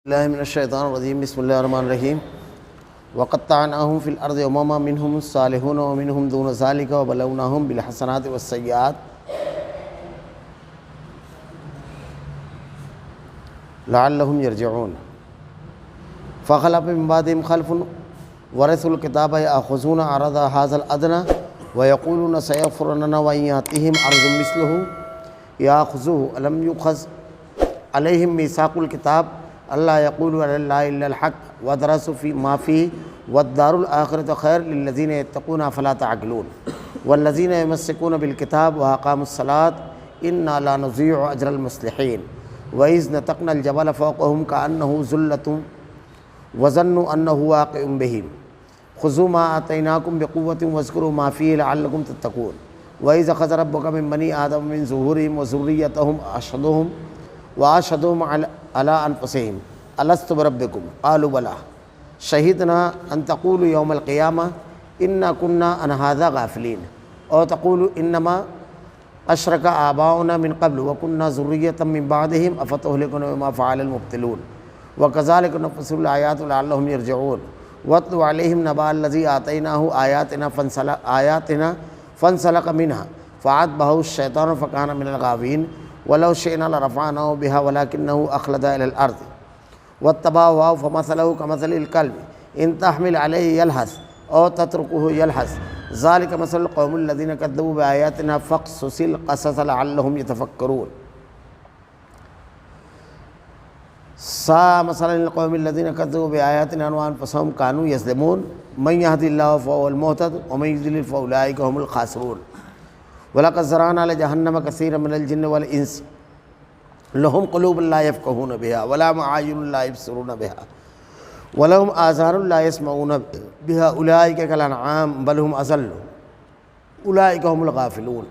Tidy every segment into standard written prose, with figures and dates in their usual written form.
اللہ من الشیطان الرجیم بسم اللہ الرحمن الرحیم وقطعناہم فی الارض امما منہم الصالحون ومنہم دون ذالک وبلوناہم بالحسنات والسیئات لعلہم یرجعون فخلف من بعدہم خلف ورثوا الکتاب یأخذون عرض ھذا الادنی ویقولون سیغفر لنا وإن یأتہم عرض مثلہ یأخذوہ الم یؤخذ علیہم میثاق الکتاب اللہ یقول علی اللہ الا الحق ودرسوا فی ما فیہ والدار الآخرۃ خیر للذین یتقون فلا تعقلون والذین یمسکون بالکتاب واقاموا الصلاۃ انا لا نضیع اجر المصلحین وإذ نتقنا الجبل فوقهم كأنه ذلة وظنوا أنه واقع بهم خذوا ما آتيناكم بقوة واذكروا ما فيه لعلكم تتقون وإذ أخذ ربك من بني آدم من ظهورهم وذريتهم وأشهدهم على أنفسهم ألست بربكم قالوا بلى شهدنا أن تقولوا يوم القيامة إنا كنا عن هذا غافلين أو تقولوا إنما أشرك آباؤنا من قبل وكنا ذرية من بعدهم أفتهلكنا بما فعل المبطلون وكذلك نفصل الآيات لعلهم يرجعون واتل عليهم نبأ الذي آتيناه آياتنا فانسلخ منها فأتبعه الشيطان فكان من الغاوين ولو شئنا لرفعناه بها ولكنه أخلد إلى الأرض واتبع هواه فمثله كمثل الكلب إن تحمل عليه يلهث أو تتركه يلهث ذلك مثل القوم الذين كذبوا بآياتنا فاقصص القصص لعلهم يتفكرون ساء مثلا للقوم الذين كذبوا بآياتنا وأنفسهم كانوا يظلمون من يهد الله فهو المهتد ومن يضلل فأولئك هم الخاسرون وَلَقَدْ ذَرَأْنَا لِجَهَنَّمَ كَثِيرًا مِنَ الْجِنِّ وَالْإِنسِ لَهُمْ قُلُوبٌ لَا يَفْقَهُونَ بِهَا وَلَهُمْ أَعْيُنٌ لَا يُبْصِرُونَ بِهَا وَلَهُمْ آذَانٌ لَا يَسْمَعُونَ بِهَا أُولَٰئِكَ كَالْأَنْعَامِ بَلْ هُمْ أَضَلُّ أُولَٰئِكَ هُمُ الْغَافِلُونَ۔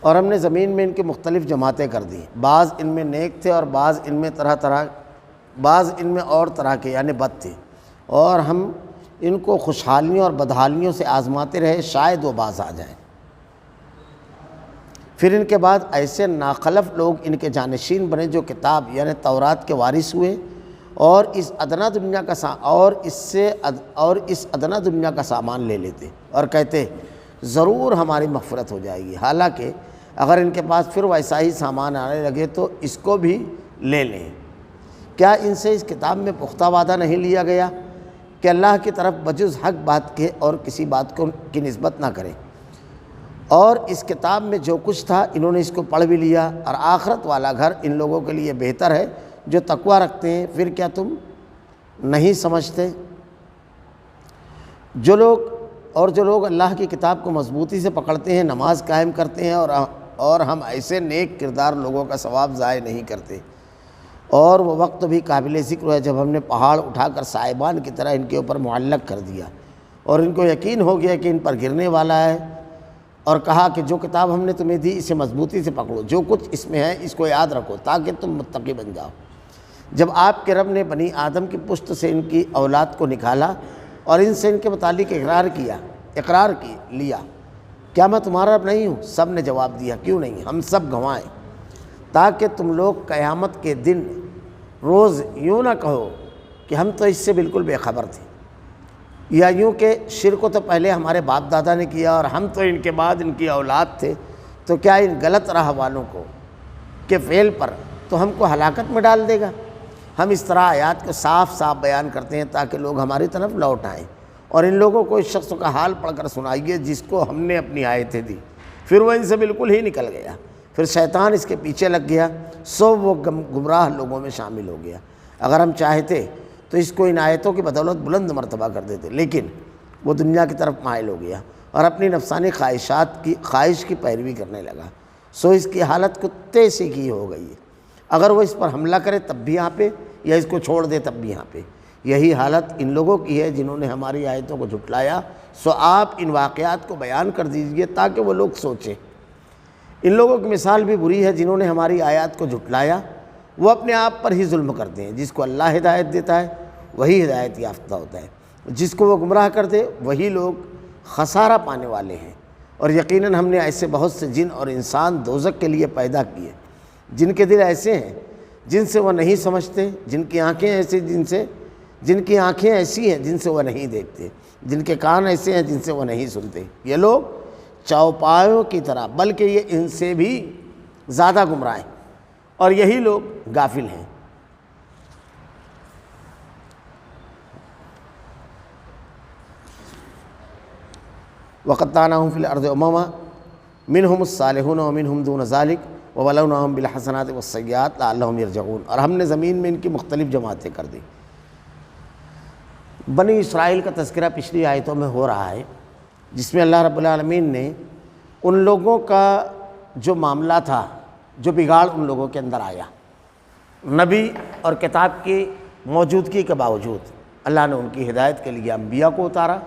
اور ہم نے زمین میں ان کی مختلف جماعتیں کر دی، بعض ان میں نیک تھے اور بعض ان میں بعض ان میں اور طرح کے یعنی بد تھے، اور ہم ان کو خوشحالیوں اور بدحالیوں سے آزماتے رہے شاید وہ باز آ جائیں۔ پھر ان کے بعد ایسے ناخلف لوگ ان کے جانشین بنے جو کتاب یعنی تورات کے وارث ہوئے اور اس ادنا دنیا کا سامان لے لیتے اور کہتے ضرور ہماری مغفرت ہو جائے گی، حالانکہ اگر ان کے پاس پھر ویسا ہی سامان آنے لگے تو اس کو بھی لے لیں۔ کیا ان سے اس کتاب میں پختہ وعدہ نہیں لیا گیا کہ اللہ کی طرف بجز حق بات کے اور کسی بات کی نسبت نہ کریں؟ اور اس کتاب میں جو کچھ تھا انہوں نے اس کو پڑھ بھی لیا، اور آخرت والا گھر ان لوگوں کے لیے بہتر ہے جو تقوی رکھتے ہیں۔ پھر کیا تم نہیں سمجھتے؟ جو لوگ اللہ کی کتاب کو مضبوطی سے پکڑتے ہیں، نماز قائم کرتے ہیں، اور ہم ایسے نیک کردار لوگوں کا ثواب ضائع نہیں کرتے۔ اور وہ وقت بھی قابل ذکر ہے جب ہم نے پہاڑ اٹھا کر صاحبان کی طرح ان کے اوپر معلق کر دیا، اور ان کو یقین ہو گیا کہ ان پر گرنے والا ہے، اور کہا کہ جو کتاب ہم نے تمہیں دی اسے مضبوطی سے پکڑو، جو کچھ اس میں ہے اس کو یاد رکھو تاکہ تم متقی بن جاؤ۔ جب آپ کے رب نے بنی آدم کی پشت سے ان کی اولاد کو نکالا اور ان سے ان کے متعلق اقرار لیا، کیا میں تمہارا رب نہیں ہوں؟ سب نے جواب دیا کیوں نہیں، ہم سب گواہیں، تاکہ تم لوگ قیامت کے دن روز یوں نہ کہو کہ ہم تو اس سے بالکل بے خبر تھے، یا یوں کہ شرک کو تو پہلے ہمارے باپ دادا نے کیا اور ہم تو ان کے بعد ان کی اولاد تھے، تو کیا ان غلط راہ والوں کو کے فعل پر تو ہم کو ہلاکت میں ڈال دے گا؟ ہم اس طرح آیات کو صاف صاف بیان کرتے ہیں تاکہ لوگ ہماری طرف لوٹ آئیں، اور ان لوگوں کو اس شخص کا حال پڑھ کر سنائیے جس کو ہم نے اپنی آیتیں دی، پھر وہ ان سے بالکل ہی نکل گیا، پھر شیطان اس کے پیچھے لگ گیا، سو وہ گمراہ لوگوں میں شامل ہو گیا۔ اگر ہم چاہتے تو اس کو ان آیتوں کی بدولت بلند مرتبہ کر دیتے، لیکن وہ دنیا کی طرف مائل ہو گیا اور اپنی نفسانی خواہش کی پیروی کرنے لگا، سو اس کی حالت کتے سے کی ہو گئی ہے۔ اگر وہ اس پر حملہ کرے تب بھی یہاں پہ، یا اس کو چھوڑ دے تب بھی یہاں پہ۔ یہی حالت ان لوگوں کی ہے جنہوں نے ہماری آیتوں کو جھٹلایا، سو آپ ان واقعات کو بیان کر دیجئے تاکہ وہ لوگ سوچیں۔ ان لوگوں کی مثال بھی بری ہے جنہوں نے ہماری آیات کو جھٹلایا، وہ اپنے آپ پر ہی ظلم کرتے ہیں۔ جس کو اللہ ہدایت دیتا ہے وہی ہدایت یافتہ ہوتا ہے، جس کو وہ گمراہ کر دے وہی لوگ خسارہ پانے والے ہیں۔ اور یقیناً ہم نے ایسے بہت سے جن اور انسان دوزخ کے لیے پیدا کیے جن کے دل ایسے ہیں جن سے وہ نہیں سمجھتے، جن کی آنکھیں ایسی ہیں جن سے وہ نہیں دیکھتے، جن کے کان ایسے ہیں جن سے وہ نہیں سنتے۔ یہ لوگ چوپایوں کی طرح، بلکہ یہ ان سے بھی زیادہ گمراہ ہیں، اور یہی لوگ غافل ہیں۔ وَقَطَّعْنَاهُمْ فِي الْأَرْضِ أُمَمًا مِنْهُمُ الصَّالِحُونَ وَمِنْهُمْ دُونَ ذَلِكَ وَبَلَوْنَاهُمْ بِالْحَسَنَاتِ وَالسَّيِّئَاتِ لَعَلَّهُمْ يَرْجِعُونَ۔ اور ہم نے زمین میں ان کی مختلف جماعتیں کر دی۔ بنی اسرائیل کا تذکرہ پچھلی آیتوں میں ہو رہا ہے، جس میں اللہ رب العالمین نے ان لوگوں کا جو معاملہ تھا، جو بگاڑ ان لوگوں کے اندر آیا، نبی اور کتاب کی موجودگی کے باوجود اللہ نے ان کی ہدایت کے لیے انبیاء کو اتارا۔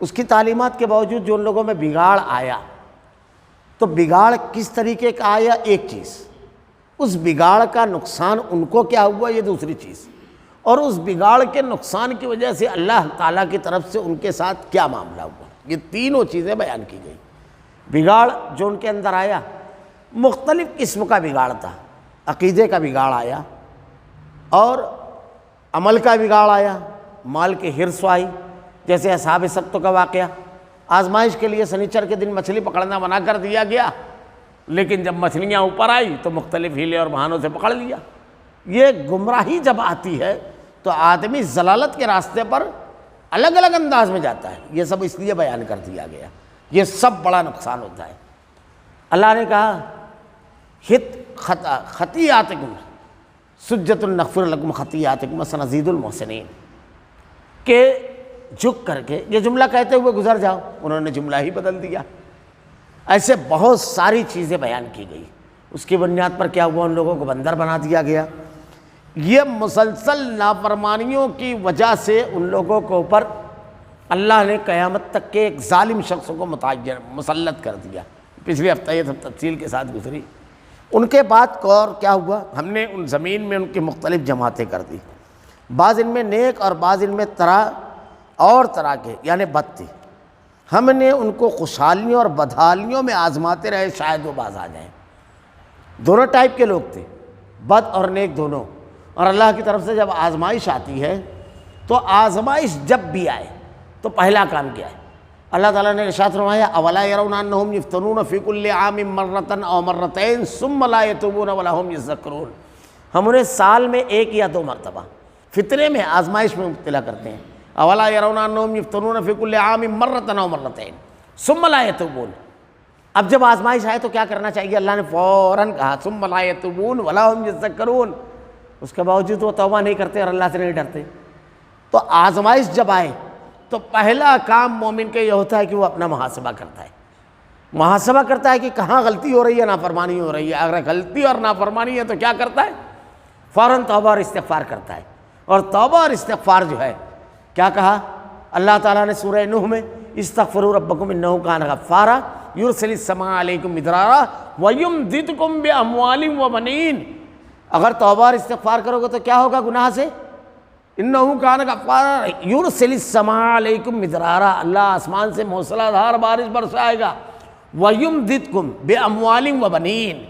اس کی تعلیمات کے باوجود جو ان لوگوں میں بگاڑ آیا، تو بگاڑ کس طریقے کا آیا؟ ایک چیز، اس بگاڑ کا نقصان ان کو کیا ہوا، یہ دوسری چیز، اور اس بگاڑ کے نقصان کی وجہ سے اللہ تعالیٰ کی طرف سے ان کے ساتھ کیا معاملہ ہوا، یہ تینوں چیزیں بیان کی گئی۔ بگاڑ جو ان کے اندر آیا، مختلف قسم کا بگاڑ تھا، عقیدے کا بگاڑ آیا، اور عمل کا بگاڑ آیا، مال کی حرص آئی، جیسے اصحاب سبت کا واقعہ۔ آزمائش کے لیے سنیچر کے دن مچھلی پکڑنا منع کر دیا گیا، لیکن جب مچھلیاں اوپر آئی تو مختلف ہیلے اور بہانوں سے پکڑ لیا۔ یہ گمراہی جب آتی ہے تو آدمی ضلالت کے راستے پر الگ الگ انداز میں جاتا ہے۔ یہ سب اس لیے بیان کر دیا گیا، یہ سب بڑا نقصان ہوتا ہے۔ اللہ نے کہا خطیئاتکم سجۃ نغفر لکم خطیئاتکم وسنزید المحسنین، کہ جھک کر کے یہ جملہ کہتے ہوئے گزر جاؤ، انہوں نے جملہ ہی بدل دیا۔ ایسے بہت ساری چیزیں بیان کی گئی۔ اس کی بنیاد پر کیا ہوا؟ ان لوگوں کو بندر بنا دیا گیا۔ یہ مسلسل نافرمانیوں کی وجہ سے ان لوگوں کے اوپر اللہ نے قیامت تک کے ایک ظالم شخص کو متعین مسلط کر دیا۔ پچھلے ہفتہ یہ سب تفصیل کے ساتھ گزری۔ ان کے بعد اور کیا ہوا؟ ہم نے ان زمین میں ان کی مختلف جماعتیں کر دی، بعض ان میں نیک اور بعض ان میں طرح کے یعنی بد تھی۔ ہم نے ان کو خوشحالیوں اور بدحالیوں میں آزماتے رہے، شاید وہ باز آ جائیں۔ دونوں ٹائپ کے لوگ تھے، بد اور نیک دونوں۔ اور اللہ کی طرف سے جب آزمائش آتی ہے تو آزمائش جب بھی آئے تو پہلا کام کیا ہے؟ اللہ تعالیٰ نے ارشاد فرمایا اولا یرون انہم یفتنون فی کل عام مرۃ او مرتین ثم لا یتوبون ولا هم یذکرون۔ ہم انہیں سال میں ایک یا دو مرتبہ فتنے میں، آزمائش میں مبتلا کرتے ہیں۔ اولا یرون انہم یفتنون فی کل عام مرۃ او مرتین ثم لا یتوبون۔ اب جب آزمائش آئے تو کیا کرنا چاہیے؟ اللہ نے فوراً کہا ثم لا یتوبون ولا هم یذکرون۔ اس کے باوجود وہ توبہ نہیں کرتے اور اللہ سے نہیں ڈرتے۔ تو آزمائش جب آئے تو پہلا کام مومن کا یہ ہوتا ہے کہ وہ اپنا محاسبہ کرتا ہے، محاسبہ کرتا ہے کہ کہاں غلطی ہو رہی ہے، نافرمانی ہو رہی ہے۔ اگر غلطی اور نافرمانی ہے تو کیا کرتا ہے؟ فوراً توبہ اور استغفار کرتا ہے۔ اور توبہ اور استغفار جو ہے، کیا کہا اللہ تعالیٰ نے سورہ نوح میں؟ استغفروا ربکم انہ کان غفارا یرسل السماء علیکم مدرارا ویمددکم باموال وبنین۔ اگر توبہ اور استغفار کرو گے تو کیا ہوگا گناہ سے؟ انہو کان غفارا یرسل السماء علیکم مدرارا، اللہ آسمان سے موسلا دھار بارش برسائے گا، ویمددکم باموال وبنین،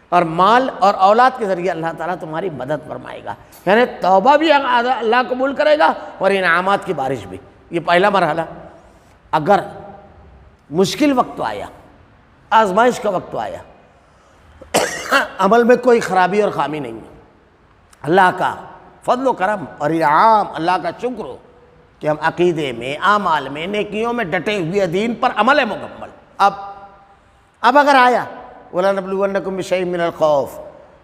اور مال اور اولاد کے ذریعے اللہ تعالیٰ تمہاری مدد فرمائے گا۔ یعنی توبہ بھی اللہ قبول کرے گا اور انعامات کی بارش بھی۔ یہ پہلا مرحلہ۔ اگر مشکل وقت آیا، آزمائش کا وقت آیا، عمل میں کوئی خرابی اور خامی نہیں ہے، اللہ کا فضل و کرم اور انعام، اللہ کا شکر ہو کہ ہم عقیدے میں، اعمال میں، نیکیوں میں ڈٹے ہوئے، دین پر عمل ہے مکمل۔ اب اگر آیا وَلَنَبْلُوَنَّكُمْ بِشَيْءٍ مِّنَ الْخَوْفِ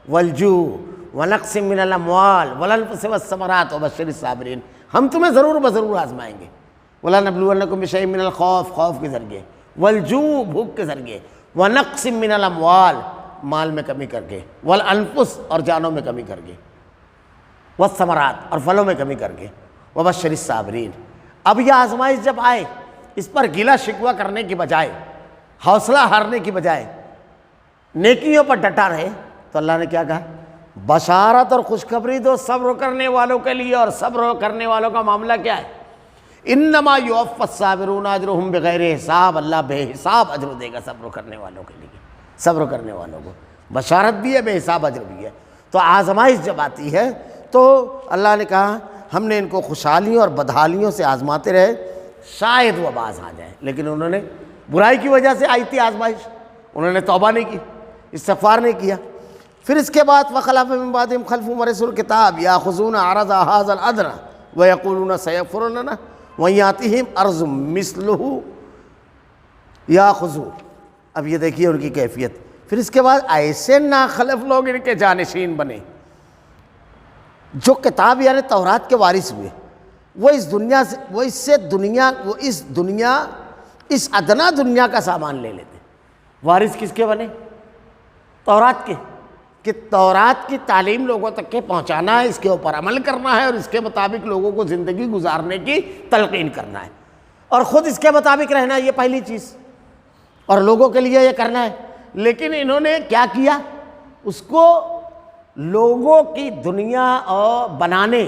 وَالْجُوعِ وَنَقْصٍ مِّنَ الْأَمْوَالِ وَالْأَنفُسِ وَالثَّمَرَاتِ وَبَشِّرِ الصَّابِرِينَ، ہم تمہیں ضرور آزمائیں گے۔ وَلَنَبْلُوَنَّكُمْ بِشَيْءٍ مِّنَ الْخَوْفِ، خوف کے ذریعے، وَالْجُوعِ، بھوک کے ذریعے، وَنَقْصٍ مِّنَ الْأَمْوَالِ، مال میں کمی کر کے، وَالْأَنفُسِ، اور جانوں میں کمی کر کے، وَالثَّمَرَاتِ، اور پھلوں میں کمی کر کے، وَبَشِّرِ الصَّابِرِينَ۔ اب یہ آزمائش جب آئے، اس پر گلہ شکوہ کرنے کی بجائے، حوصلہ ہارنے کی بجائے نیکیوں پر ڈٹا رہے، تو اللہ نے کیا کہا؟ بشارت اور خوشخبری دو صبر کرنے والوں کے لیے۔ اور صبر کرنے والوں کا معاملہ کیا ہے؟ انما یوفی الصابرون اجرهم بغیر حساب، اللہ بے حساب اجر دے گا صبر کرنے والوں کے لیے، صبر کرنے والوں کو بشارت بھی ہے، بے حساب اجر بھی ہے۔ تو آزمائش جب آتی ہے تو اللہ نے کہا ہم نے ان کو خوشحالیوں اور بدحالیوں سے آزماتے رہے، شاید وہ باز آ جائیں، لیکن انہوں نے برائی کی وجہ سے آئی تھی آزمائش، انہوں نے توبہ نہیں کی، استغفار نہیں کیا۔ پھر اس کے بعد وَخَلَفَ مِن بَعْدِهِمْ خَلْفٌ وَرِثُوا الْكِتَابَ يَأْخُذُونَ عَرَضَ هَٰذَا الْأَدْنَىٰ وَيَقُولُونَ سَيَغْفَرُ لَنَا وَإِن يَأْتِهِمْ عَرْضٌ مِثْلُهُ يَأْخُذُوهُ۔ اب یہ دیکھیے ان کی کیفیت۔ پھر اس کے بعد ایسے ناخلف لوگ ان کے جانشین بنے جو کتاب یعنی تورات کے وارث ہوئے، وہ اس دنیا سے اس ادنا دنیا کا سامان لے لیتے۔ وارث کس کے بنے؟ تورات کے، کہ تورات کی تعلیم لوگوں تک کے پہنچانا ہے، اس کے اوپر عمل کرنا ہے اور اس کے مطابق لوگوں کو زندگی گزارنے کی تلقین کرنا ہے، اور خود اس کے مطابق رہنا ہے، یہ پہلی چیز، اور لوگوں کے لیے یہ کرنا ہے۔ لیکن انہوں نے کیا کیا؟ اس کو لوگوں کی دنیا اور بنانے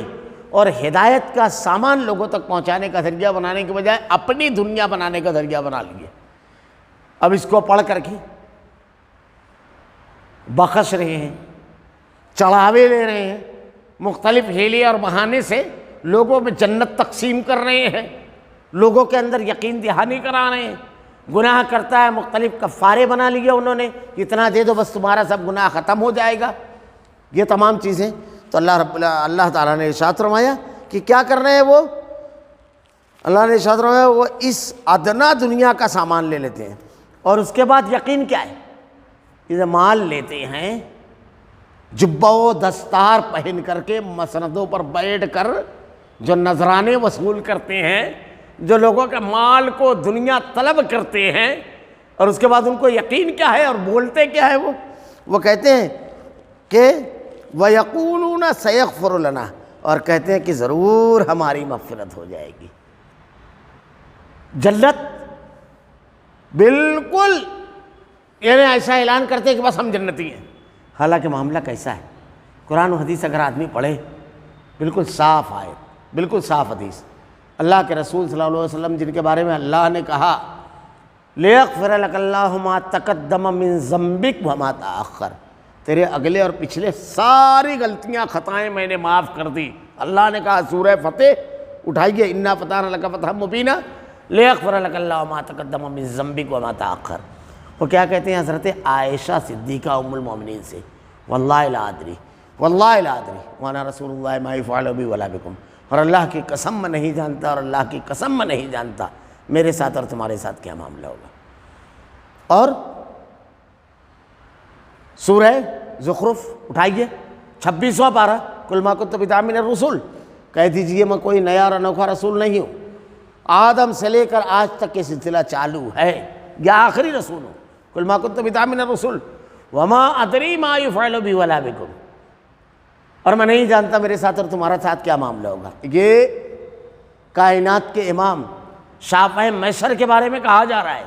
اور ہدایت کا سامان لوگوں تک پہنچانے کا ذریعہ بنانے کے بجائے اپنی دنیا بنانے کا ذریعہ بنا لیے۔ اب اس کو پڑھ کر کے بخش رہے ہیں، چڑھاوے لے رہے ہیں، مختلف ہیلے اور بہانے سے لوگوں میں جنت تقسیم کر رہے ہیں، لوگوں کے اندر یقین دہانی کرا رہے ہیں۔ گناہ کرتا ہے مختلف کفارے بنا لیے انہوں نے، اتنا دے دو بس تمہارا سب گناہ ختم ہو جائے گا، یہ تمام چیزیں۔ تو اللہ تعالیٰ نے ارشاد فرمایا کہ کیا کر رہے ہیں وہ؟ اللہ نے ارشاد فرمایا وہ اس ادنا دنیا کا سامان لے لیتے ہیں، اور اس کے بعد یقین کیا ہے؟ یہ مال لیتے ہیں، جبہ و دستار پہن کر کے مسندوں پر بیٹھ کر جو نذرانے وصول کرتے ہیں، جو لوگوں کے مال کو دنیا طلب کرتے ہیں، اور اس کے بعد ان کو یقین کیا ہے اور بولتے کیا ہے؟ وہ کہتے ہیں کہ وَيَقُولُونَ سَيَغْفِرُ لَنَا، اور کہتے ہیں کہ ضرور ہماری مغفرت ہو جائے گی۔ جنت بالکل یعنی ایسا اعلان کرتے ہیں کہ بس ہم جنتی ہیں، حالانکہ معاملہ کیسا ہے؟ قرآن و حدیث اگر آدمی پڑھے، بالکل صاف آیت، بالکل صاف حدیث، اللہ کے رسول صلی اللہ علیہ وسلم جن کے بارے میں اللہ نے کہا لِيَغْفِرَ لَكَ اللَّهُ مَا تَقَدَّمَ مِن ذَنبِكَ وَمَا تَأَخَّرَ، تیرے اگلے اور پچھلے ساری غلطیاں خطائیں میں نے معاف کر دی۔ اللہ نے کہا سورہ فتح اٹھائیے، اِنَّا فَتَحْنَا لَكَ فَتْحًا مُبِينًا لِيَغْفِرَ لَكَ اللَّهُ مَا تَقَدَّمَ مِن ذَنبِكَ وَمَا تَأَخَّرَ۔ وہ کیا کہتے ہیں حضرت عائشہ صدیقہ ام المومنین سے، واللہ لا ادری واللہ لا ادری وانا رسول اللہ ما یفعل بی ولا بکم، اور اللہ کی قسم میں نہیں جانتا، اور اللہ کی قسم میں نہیں جانتا میرے ساتھ اور تمہارے ساتھ کیا معاملہ ہوگا۔ اور سورہ زخرف اٹھائیے، 26واں پارہ، قل ما کنت بدعا من الرسل، کہہ دیجئے میں کوئی نیا اور انوکھا رسول نہیں ہوں، آدم سے لے کر آج تک یہ سلسلہ چالو ہے، یا آخری رسول ہوں۔ قل ما کنت بدعا من الرسل وما ادری ما یفعل بی ولا بکم، اور میں نہیں جانتا میرے ساتھ اور تمہارا ساتھ کیا معاملہ ہوگا۔ یہ کائنات کے امام شافعی محشر کے بارے میں کہا جا رہا ہے،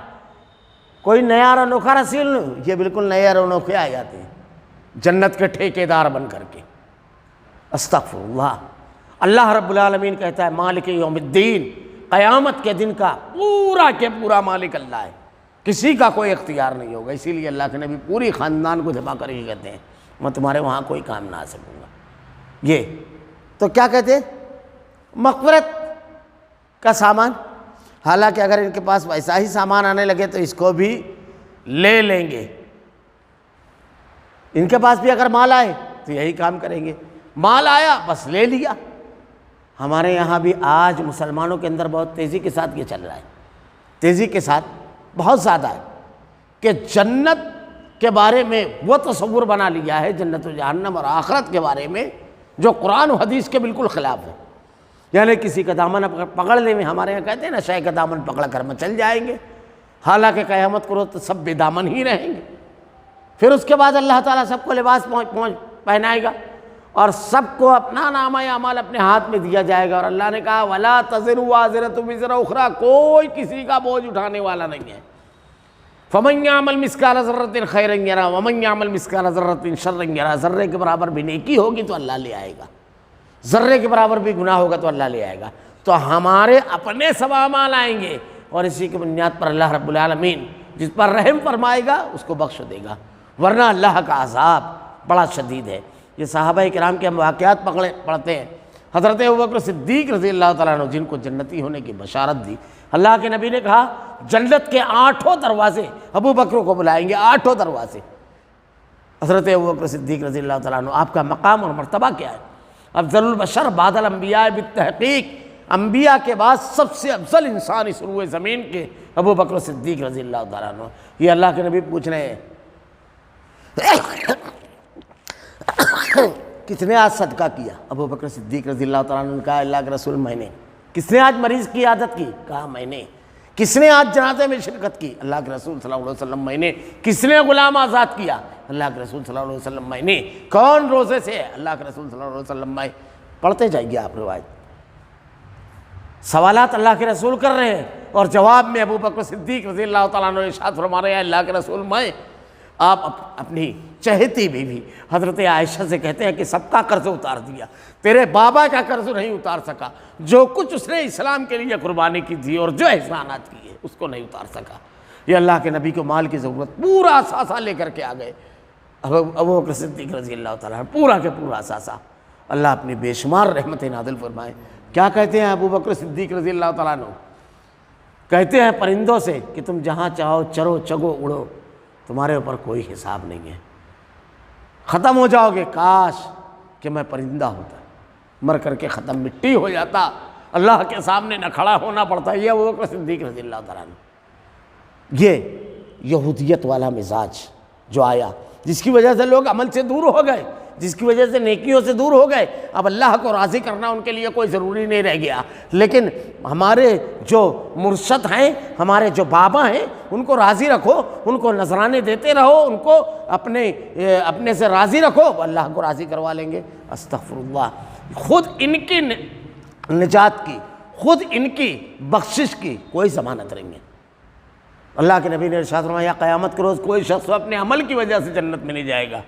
کوئی نیا اور انوکھا رسول نہیں، یہ بالکل نئے اور انوکھے آ جاتے ہیں جنت کے ٹھیکیدار بن کر کے۔ استغفر اللہ۔ اللہ رب العالمین کہتا ہے مالک یوم الدین، قیامت کے دن کا پورا کے پورا مالک اللہ ہے، کسی کا کوئی اختیار نہیں ہوگا۔ اسی لیے اللہ کے نبی پوری خاندان کو جمع کر کے کہتے ہیں میں تمہارے وہاں کوئی کام نہ آ سکوں گا۔ یہ تو کیا کہتے ہیں؟ مغفرت کا سامان، حالانکہ اگر ان کے پاس ویسا ہی سامان آنے لگے تو اس کو بھی لے لیں گے، ان کے پاس بھی اگر مال آئے تو یہی کام کریں گے، مال آیا بس لے لیا۔ ہمارے یہاں بھی آج مسلمانوں کے اندر بہت تیزی کے ساتھ یہ چل رہا ہے، تیزی کے ساتھ بہت زیادہ ہے، کہ جنت کے بارے میں وہ تصور بنا لیا ہے، جنت و جہنم اور آخرت کے بارے میں، جو قرآن و حدیث کے بالکل خلاف ہے۔ یعنی کسی کا دامن پکڑ لیں، ہمارے یہاں کہتے ہیں نا شے کا دامن پکڑ کر میں چل جائیں گے، حالانکہ قیامت کو تو سب بے دامن ہی رہیں گے۔ پھر اس کے بعد اللہ تعالیٰ سب کو لباس پہنائے گا، اور سب کو اپنا نامہ اعمال اپنے ہاتھ میں دیا جائے گا، اور اللہ نے کہا وَلَا تَزِرُ وَازِرَةٌ وِزْرَ أُخْرَىٰ، کوئی کسی کا بوجھ اٹھانے والا نہیں ہے۔ فَمَن يَعْمَلْ مِثْقَالَ ذَرَّةٍ خَيْرًا يَرَهُ وَمَن يَعْمَلْ مِثْقَالَ ذَرَّةٍ شَرًّا يَرَهُ، ذرے کے برابر بھی نیکی ہوگی تو اللہ لے آئے گا، ذرے کے برابر بھی گناہ ہوگا تو اللہ لے آئے گا۔ تو ہمارے اپنے سب اعمال آئیں گے، اور اسی کی بنیاد پر اللہ رب العالمین جس پر رحم فرمائے گا اس کو بخش دے گا، ورنہ اللہ کا عذاب بڑا شدید ہے۔ یہ صحابہ کرام کے ہم واقعات پڑھتے ہیں. حضرت ابوبکر صدیق رضی اللہ تعالیٰ عنہ جن کو جنتی ہونے کی بشارت دی، اللہ کے نبی نے کہا جنت کے 8 دروازے ابوبکر کو بلائیں گے، 8 دروازے. حضرت ابوبکر صدیق رضی اللہ تعالیٰ عنہ آپ کا مقام اور مرتبہ کیا ہے؟ افضل البشر بعد الانبیاء بالتحقیق، انبیاء کے بعد سب سے افضل انسان اس روئے زمین کے ابوبکر صدیق رضی اللہ تعالیٰ عنہ. یہ اللہ کے نبی پوچھ رہے ہیں کس نے آج صدقہ کیا؟ ابوبکر صدیق رضی اللہ تعالیٰ عنہ نے کہا اللہ کے رسول میں نے. کس نے آج مریض کی عادت کی؟ کہا میں نے. کس نے آج جنازے میں شرکت کی؟ اللہ کے رسول صلی اللہ علیہ وسلم میں نے. کس نے غلام آزاد کیا؟ اللہ کے رسول صلی اللہ علیہ وسلم میں نے. کون روزے سے ہے؟ اللہ کے رسول صلی اللہ علیہ وسلم میں. پڑھتے جائیے آپ روایت. سوالات اللہ کے رسول کر رہے ہیں اور جواب میں ابوبکر صدیق رضی اللہ تعالیٰ عنہ ارشاد فرما رہے ہیں اللہ کے رسول میں. آپ اپنی چہیتی بیوی حضرت عائشہ سے کہتے ہیں کہ سب کا قرض اتار دیا، تیرے بابا کا قرض نہیں اتار سکا. جو کچھ اس نے اسلام کے لیے قربانی کی تھی اور جو احسانات کیے اس کو نہیں اتار سکا. یہ اللہ کے نبی کو مال کی ضرورت پورا اثاثہ لے کر کے آ گئے. ابوبکر صدیق رضی اللہ تعالیٰ عنہ پورا کے پورا اثاثہ. اللہ اپنی بے شمار رحمتیں نازل فرمائے. کیا کہتے ہیں ابوبکر صدیق رضی اللہ تعالیٰ عنہ؟ کہتے ہیں پرندوں سے کہ تم جہاں چاہو چرو چگو اڑو، تمہارے اوپر کوئی حساب نہیں ہے. ختم ہو جاؤ گے، کاش کہ میں پرندہ ہوتا، مر کر کے ختم مٹی ہو جاتا، اللہ کے سامنے نہ کھڑا ہونا پڑتا. یہ ابوبکر صدیق رضی اللہ تعالیٰ عنہ. یہ یہودیت والا مزاج جو آیا، جس کی وجہ سے لوگ عمل سے دور ہو گئے، جس کی وجہ سے نیکیوں سے دور ہو گئے. اب اللہ کو راضی کرنا ان کے لیے کوئی ضروری نہیں رہ گیا. لیکن ہمارے جو مرشد ہیں، ہمارے جو بابا ہیں، ان کو راضی رکھو، ان کو نذرانے دیتے رہو، ان کو اپنے سے راضی رکھو، اللہ کو راضی کروا لیں گے. استغفر اللہ. خود ان کی نجات کی، خود ان کی بخشش کی کوئی ضمانت نہیں ہے. اللہ کے نبی نے ارشاد فرمایا قیامت کے روز کوئی شخص اپنے عمل کی وجہ سے جنت میں نہیں جائے گا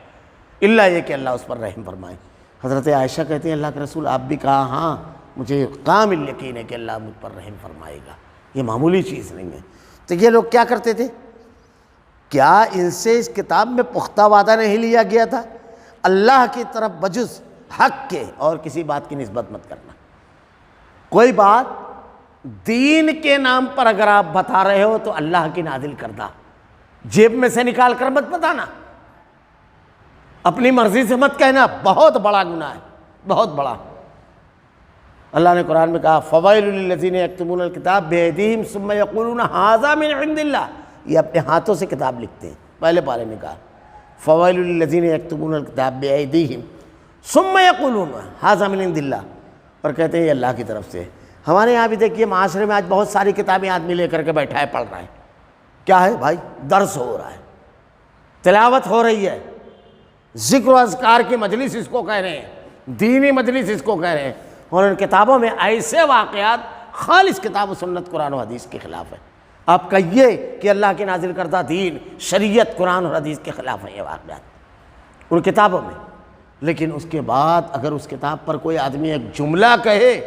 الا یہ کہ اللہ اس پر رحم فرمائے. حضرت عائشہ کہتے ہیں اللہ کے رسول آپ بھی کہا ہاں مجھے کامل یقین ہے کہ اللہ مجھ پر رحم فرمائے گا. یہ معمولی چیز نہیں ہے. تو یہ لوگ کیا کرتے تھے؟ کیا ان سے اس کتاب میں پختہ وعدہ نہیں لیا گیا تھا؟ اللہ کی طرف بجز حق کے اور کسی بات کی نسبت مت کرنا. کوئی بات دین کے نام پر اگر آپ بتا رہے ہو تو اللہ کی نازل کردہ، جیب میں سے نکال کر مت بتانا، اپنی مرضی سے مت کہنا. بہت بڑا گناہ ہے، بہت بڑا. اللہ نے قرآن میں کہا فوائل للذین یکتمون الکتاب بایدیہم ثم یقولون ھذا من عند اللہ. یہ اپنے ہاتھوں سے کتاب لکھتے ہیں. پہلے پارے میں کہا فوائل للذین یکتمون الکتاب بایدیہم ثم یقولون ھذا من عند اللہ، اور کہتے ہیں یہ اللہ کی طرف سے. ہمارے یہاں بھی دیکھیے معاشرے میں آج بہت ساری کتابیں آدمی لے کر کے بیٹھا ہے، پڑھ رہا ہے. کیا ہے بھائی؟ درس ہو رہا ہے، تلاوت ہو رہی ہے، ذکر و اذکار کی مجلس اس کو کہہ رہے ہیں، دینی مجلس اس کو کہہ رہے ہیں. اور ان کتابوں میں ایسے واقعات خالص کتاب و سنت قرآن و حدیث کے خلاف ہے. آپ کہیے کہ اللہ کی نازل کردہ دین شریعت قرآن اور حدیث کے خلاف ہیں یہ واقعات ان کتابوں میں. لیکن اس کے بعد اگر اس کتاب پر کوئی آدمی ایک جملہ کہے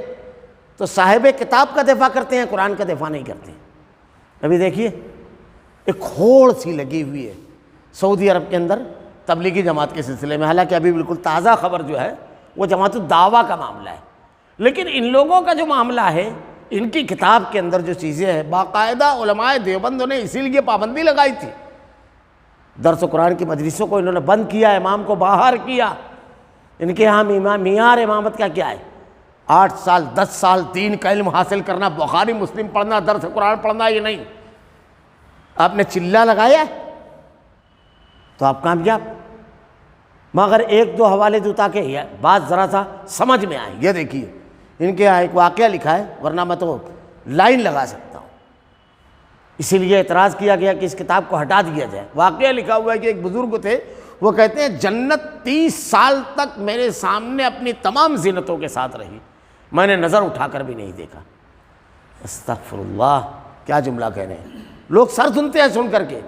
تو صاحب کتاب کا دفاع کرتے ہیں، قرآن کا دفاع نہیں کرتے. ابھی دیکھیے ایک کھوڑ سی لگی ہوئی ہے سعودی عرب کے اندر تبلیغی جماعت کے سلسلے میں. حالانکہ ابھی بالکل تازہ خبر جو ہے وہ جماعت الدعویٰ کا معاملہ ہے. لیکن ان لوگوں کا جو معاملہ ہے، ان کی کتاب کے اندر جو چیزیں ہیں، باقاعدہ علماء دیوبند نے اسی لیے پابندی لگائی تھی. درس و قرآن کی مجلسوں کو انہوں نے بند کیا، امام کو باہر کیا. ان کے ہاں معیار امامت کا کیا ہے؟ 8 سال 10 سال دین کا علم حاصل کرنا، بخاری مسلم پڑھنا، درس قرآن پڑھنا. یہ نہیں. آپ نے چلہ لگایا تو آپ کامیاب. مگر 1-2 حوالے دوں تاکہ بات ذرا سا سمجھ میں آئے. یہ دیکھیے ان کے یہاں ایک واقعہ لکھا ہے، ورنہ میں تو لائن لگا سکتا ہوں. اسی لیے اعتراض کیا گیا کہ اس کتاب کو ہٹا دیا جائے. واقعہ لکھا ہوا ہے کہ ایک بزرگ تھے، وہ کہتے ہیں جنت 30 سال تک میرے سامنے اپنی تمام زینتوں کے ساتھ رہی، میں نے نظر اٹھا کر بھی نہیں دیکھا. استغفر اللہ. کیا جملہ کہہ رہے ہیں لوگ، سر سنتے ہیں سن کر کے.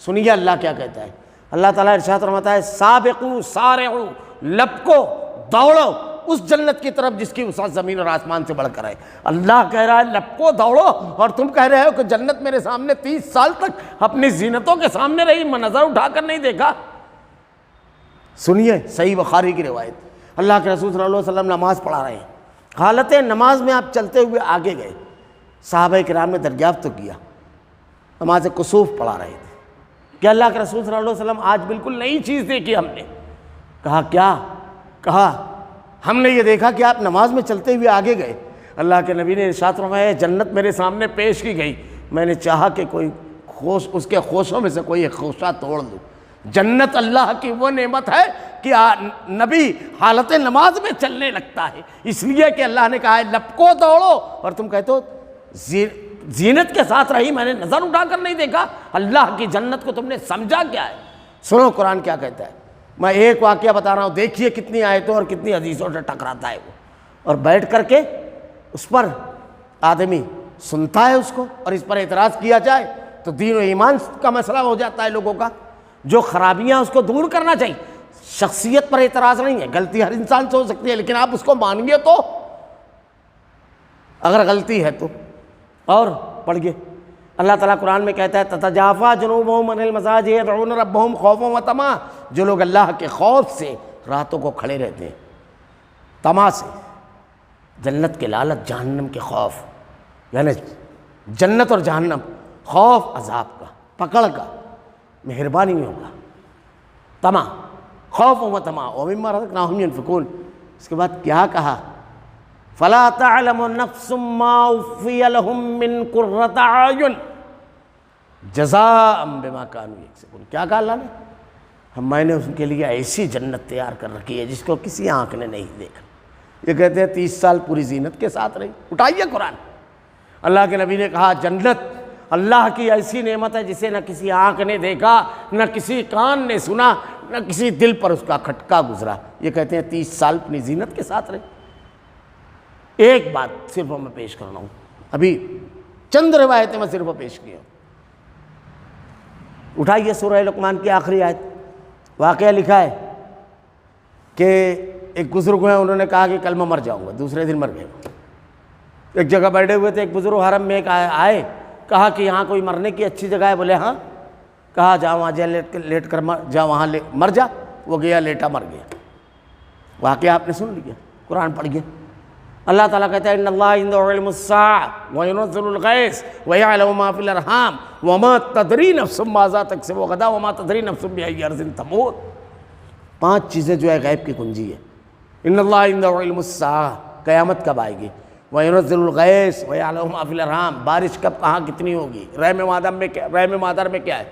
سنیے اللہ کیا کہتا ہے. اللہ تعالیٰ ارشاد فرماتا ہے سابقو سارعو، لپکو دوڑو اس جنت کی طرف جس کی وسعت زمین اور آسمان سے بڑھ کر ہے. اللہ کہہ رہا ہے لپکو دوڑو، اور تم کہہ رہے ہو کہ جنت میرے سامنے 30 سال تک اپنی زینتوں کے سامنے رہی، میں نظر اٹھا کر نہیں دیکھا. سنیے صحیح بخاری کی روایت، اللہ کے رسول صلی اللہ علیہ وسلم نماز پڑھا رہے ہیں، حالت نماز میں آپ چلتے ہوئے آگے گئے، صحابہ کرام نے دریافت تو کیا، نماز کسوف پڑھا رہے تھے کہ اللہ کے رسول صلی اللہ علیہ وسلم آج بالکل نئی چیز دیکھی ہم نے۔ کہا کیا؟ کہا ہم نے یہ دیکھا کہ آپ نماز میں چلتے ہوئے آگے گئے، اللہ کے نبی نے ارشاد فرمایا جنت میرے سامنے پیش کی گئی، میں نے چاہا کہ کوئی خوش اس کے خوشوں میں سے کوئی ایک خوشہ توڑ دوں۔ جنت اللہ کی وہ نعمت ہے کہ نبی حالت نماز میں چلنے لگتا ہے، اس لیے کہ اللہ نے کہا ہے لپکو دوڑو، اور تم کہتے ہو زینت کے ساتھ رہی، میں نے نظر اٹھا کر نہیں دیکھا۔ اللہ کی جنت کو تم نے سمجھا کیا ہے؟ سنو قرآن کیا کہتا ہے، میں ایک واقعہ بتا رہا ہوں، دیکھیے کتنی آیتوں اور کتنی حدیثوں سے ٹکراتا ہے وہ، اور بیٹھ کر کے اس پر آدمی سنتا ہے اس کو، اور اس پر اعتراض کیا جائے تو دین و ایمان کا مسئلہ ہو جاتا ہے لوگوں کا، جو خرابیاں اس کو دور کرنا چاہیے۔ شخصیت پر اعتراض نہیں ہے، غلطی ہر انسان سے ہو سکتی ہے، لیکن آپ اس کو مانیے تو، اگر غلطی ہے تو۔ اور پڑھیے اللہ تعالیٰ قرآن میں کہتا ہے تتجافا جنوبہم عن المضاجع یدعون ربہم خوفا وطمعا، جو لوگ اللہ کے خوف سے راتوں کو کھڑے رہتے ہیں، طمع سے، جنت کے لالچ، جہنم کے خوف، یعنی جنت اور جہنم، خوف عذاب کا، پکڑ کا، مہربانیوں کا، طمع، خوف و طمع، ومما رزقناہم ينفقون۔ اس کے بعد کیا کہا؟ فلا تعلم نفس ما اخفی لهم من قرۃ اعین جزاء بما كانوا یکسبون۔ کیا کہا اللہ نے؟ میں نے ان کے لیے ایسی جنت تیار کر رکھی ہے جس کو کسی آنکھ نے نہیں دیکھا۔ یہ کہتے ہیں 30 سال پوری زینت کے ساتھ رہی۔ اٹھائیے قرآن، اللہ کے نبی نے کہا جنت اللہ کی ایسی نعمت ہے جسے نہ کسی آنکھ نے دیکھا، نہ کسی کان نے سنا، نہ کسی دل پر اس کا کھٹکا گزرا۔ یہ کہتے ہیں 30 سال اپنی زینت کے ساتھ رہی۔ ایک بات صرف میں پیش کر رہا ہوں، ابھی چند روایتیں میں صرف پیش کی ہوں۔ اٹھائیے سورہ لقمان کی آخری آیت، واقعہ لکھا ہے کہ ایک بزرگ ہیں، انہوں نے کہا کہ کل میں مر جاؤں گا، دوسرے دن مر گئے۔ ایک جگہ بیٹھے ہوئے تھے، ایک بزرگ حرم میں آئے، کہا کہ یہاں کوئی مرنے کی اچھی جگہ ہے؟ بولے ہاں۔ کہا جا وہاں جا لیٹ کر جا، وہاں مر جا۔ وہ گیا، لیٹا، مر گیا۔ واقعہ آپ نے سن لیا، قرآن پڑھیے۔ اللہ تعالیٰ کہتا ہے ان اللہ عنده علم الساعة وينزل الغیث ويعلم ما في الارحام وما تدری نفس ماذا تکسب غدا وما تدری نفس بأي ارض تموت۔ 5 چیزیں جو ہے غیب کی کنجی ہے۔ ان اللہ عنده علم الساعة، قیامت کب آئے گی، وينزل الغیث ويعلم ما في الارحام، بارش کب کہاں کتنی ہوگی، رحم مادر میں کیا ہے،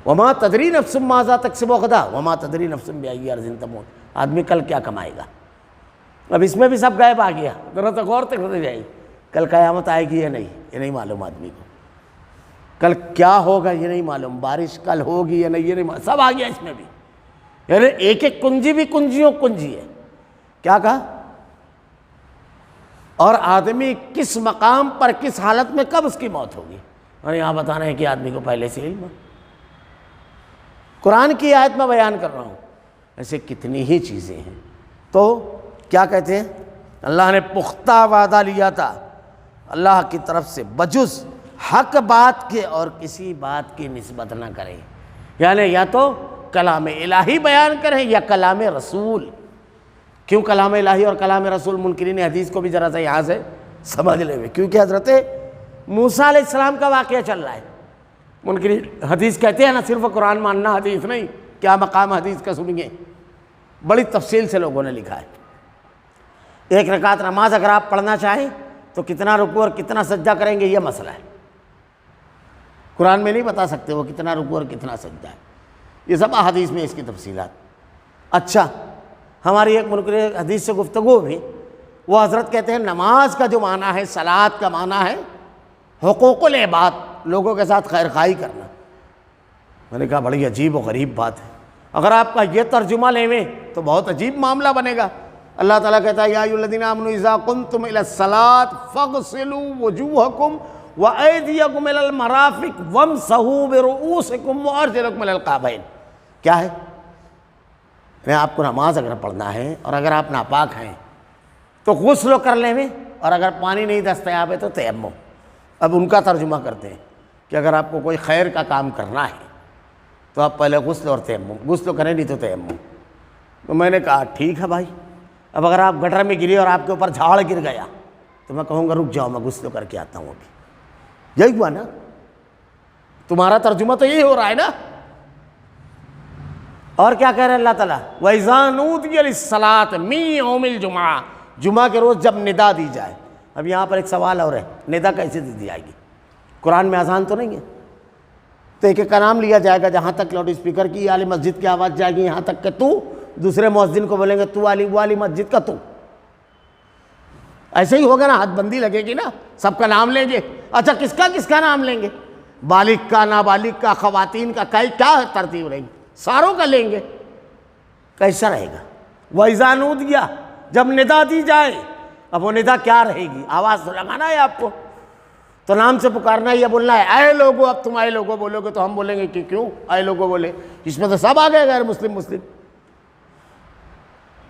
وما تدری نفس ماذا تکسب غدا وما تدری نفس بأي ارض تموت، آدمی کل کیا کمائے گا۔ اب اس میں بھی سب غائب آ گیا، ذرا تو غور تک ہوتے جائے، کل قیامت آئے گی یا نہیں، یہ نہیں معلوم آدمی کو، کل کیا ہوگا یہ نہیں معلوم، بارش کل ہوگی یا نہیں یہ نہیں معلوم، سب آ گیا اس میں بھی، یعنی ایک ایک کنجی بھی کنجیوں کنجی ہے۔ کیا کہا؟ اور آدمی کس مقام پر کس حالت میں کب اس کی موت ہوگی، اور یہاں بتانا ہے کہ آدمی کو پہلے سے علم ہے۔ قرآن کی آیت میں بیان کر رہا ہوں، ایسے کتنی ہی چیزیں ہیں۔ تو کیا کہتے ہیں؟ اللہ نے پختہ وعدہ لیا تھا اللہ کی طرف سے، بجز حق بات کے اور کسی بات کی نسبت نہ کریں، یعنی یا تو کلام الہی بیان کریں یا کلام رسول۔ کیوں کلام الہی اور کلام رسول؟ منکرین حدیث کو بھی ذرا سا یہاں سے سمجھ لے ہوئے، کیونکہ حضرت موسیٰ علیہ السلام کا واقعہ چل رہا ہے۔ منکرین حدیث کہتے ہیں نہ صرف قرآن ماننا حدیث نہیں، کیا مقام حدیث کا سنیے، بڑی تفصیل سے لوگوں نے لکھا ہے۔ ایک رکعت نماز اگر آپ پڑھنا چاہیں تو کتنا رکوع اور کتنا سجدہ کریں گے، یہ مسئلہ ہے، قرآن میں نہیں بتا سکتے وہ کتنا رکوع اور کتنا سجدہ ہے، یہ سب احادیث میں اس کی تفصیلات۔ اچھا، ہماری ایک منکر حدیث سے گفتگو بھی، وہ حضرت کہتے ہیں نماز کا جو معنی ہے، صلاۃ کا معنی ہے حقوق العباد، لوگوں کے ساتھ خیر خواہی کرنا۔ میں نے کہا بڑی عجیب و غریب بات ہے، اگر آپ کا یہ ترجمہ لیں تو بہت عجیب معاملہ بنے گا۔ اللہ تعالیٰ کہتا ہے یا ایھا الذین آمنوا اذا قمتم الی الصلاۃ فاغسلوا وجوہکم وایدیکم الی المرافق وامسحوا برؤوسکم وارجلکم الی الکعبین۔ کیا ہے؟ آپ کو نماز اگر پڑھنا ہے اور اگر آپ ناپاک ہیں تو غسل کر لیں، اور اگر پانی نہیں دستیاب ہے تو تیمم۔ اب ان کا ترجمہ کرتے ہیں کہ اگر آپ کو کوئی خیر کا کام کرنا ہے تو آپ پہلے غسل اور تیمم، غسل کریں نہیں تو تیمم۔ تو میں نے کہا ٹھیک ہے بھائی، اب اگر آپ گٹر میں گری اور آپ کے اوپر جھاڑ گر گیا تو میں کہوں گا رک جاؤ میں غسل کر کے آتا ہوں ابھی۔ یہی ہوا نا، تمہارا ترجمہ تو یہی ہو رہا ہے نا۔ اور کیا کہہ رہے ہیں اللہ تعالیٰ؟ وَإِذَا نُودِيَ لِلصَّلَاةِ مِن يَوْمِ الْجُمْعَةِ، جمعہ کے روز جب ندا دی جائے۔ اب یہاں پر ایک سوال اور ہے، ندا کیسے دی جائے گی؟ قرآن میں اذان تو نہیں ہے، تو ایک ایک کا نام لیا جائے گا، جہاں تک لاؤڈ اسپیکر کی والی مسجد کی آواز جائے گی یہاں تک کہ تو دوسرے مؤذن کو بولیں گے تو والی وہ والی مسجد کا تو۔ ایسے ہی ہوگا نا، حد بندی لگے گی نا، سب کا نام لیں گے۔ اچھا کس کا نام لیں گے؟ بالغ کا، نابالغ کا، خواتین کا، کیا ترتیب رہے گی؟ ساروں کا لیں گے، کیسا رہے گا؟ وَإِذَا نُودِيَ، جب ندا دی جائے۔ اب وہ ندا کیا رہے گی؟ آواز تو لگانا ہے آپ کو، تو نام سے پکارنا ہے یا بولنا ہے اے لوگو؟ اب تم اے لوگو بولو گے تو ہم بولیں گے کہ کیوں اے لوگو بولے؟ اس میں تو سب آ گئے غیر مسلم۔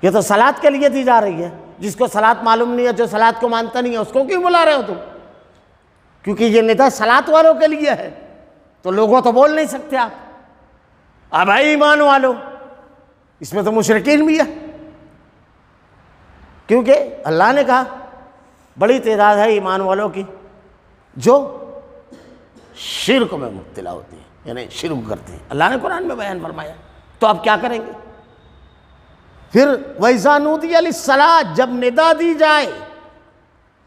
یہ تو صلاۃ کے لیے دی جا رہی ہے، جس کو صلاۃ معلوم نہیں ہے، جو صلاۃ کو مانتا نہیں ہے، اس کو کیوں بلا رہے ہو تم؟ کیونکہ یہ ندا صلاۃ والوں کے لیے ہے، تو لوگوں تو بول نہیں سکتے آپ۔ اب اے ایمان والو، اس میں تو مشرکین بھی ہے، کیونکہ اللہ نے کہا بڑی تعداد ہے ایمان والوں کی جو شرک میں مبتلا ہوتے ہیں، یعنی شرک کرتے ہیں، اللہ نے قرآن میں بیان فرمایا۔ تو اب کیا کریں گے؟ پھر وَإِذَا نُودِيَ لِلصَّلَاةِ، جب ندا دی جائے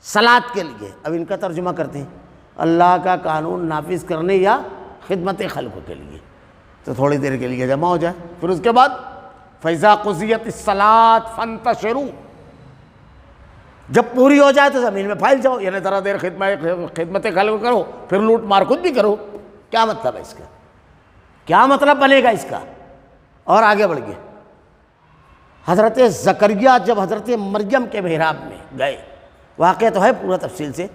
صلاۃ کے لیے۔ اب ان کا ترجمہ کرتے ہیں اللہ کا قانون نافذ کرنے یا خدمت خلق کے لیے، تو تھوڑی دیر کے لیے جمع ہو جائے، پھر اس کے بعد فَإِذَا قُضِيَتِ الصَّلَاةُ فَانتَشِرُوا، جب پوری ہو جائے تو زمین میں پھیل جاؤ، یعنی ذرا دیر خدمت خلق کرو، پھر لوٹ مار خود بھی کرو۔ کیا مطلب ہے اس کا؟ کیا مطلب بنے گا اس کا؟ اور آگے بڑھ گئے، حضرت زکریا جب حضرت مریم کے محراب میں گئے، واقعہ تو ہے پورا تفصیل سے،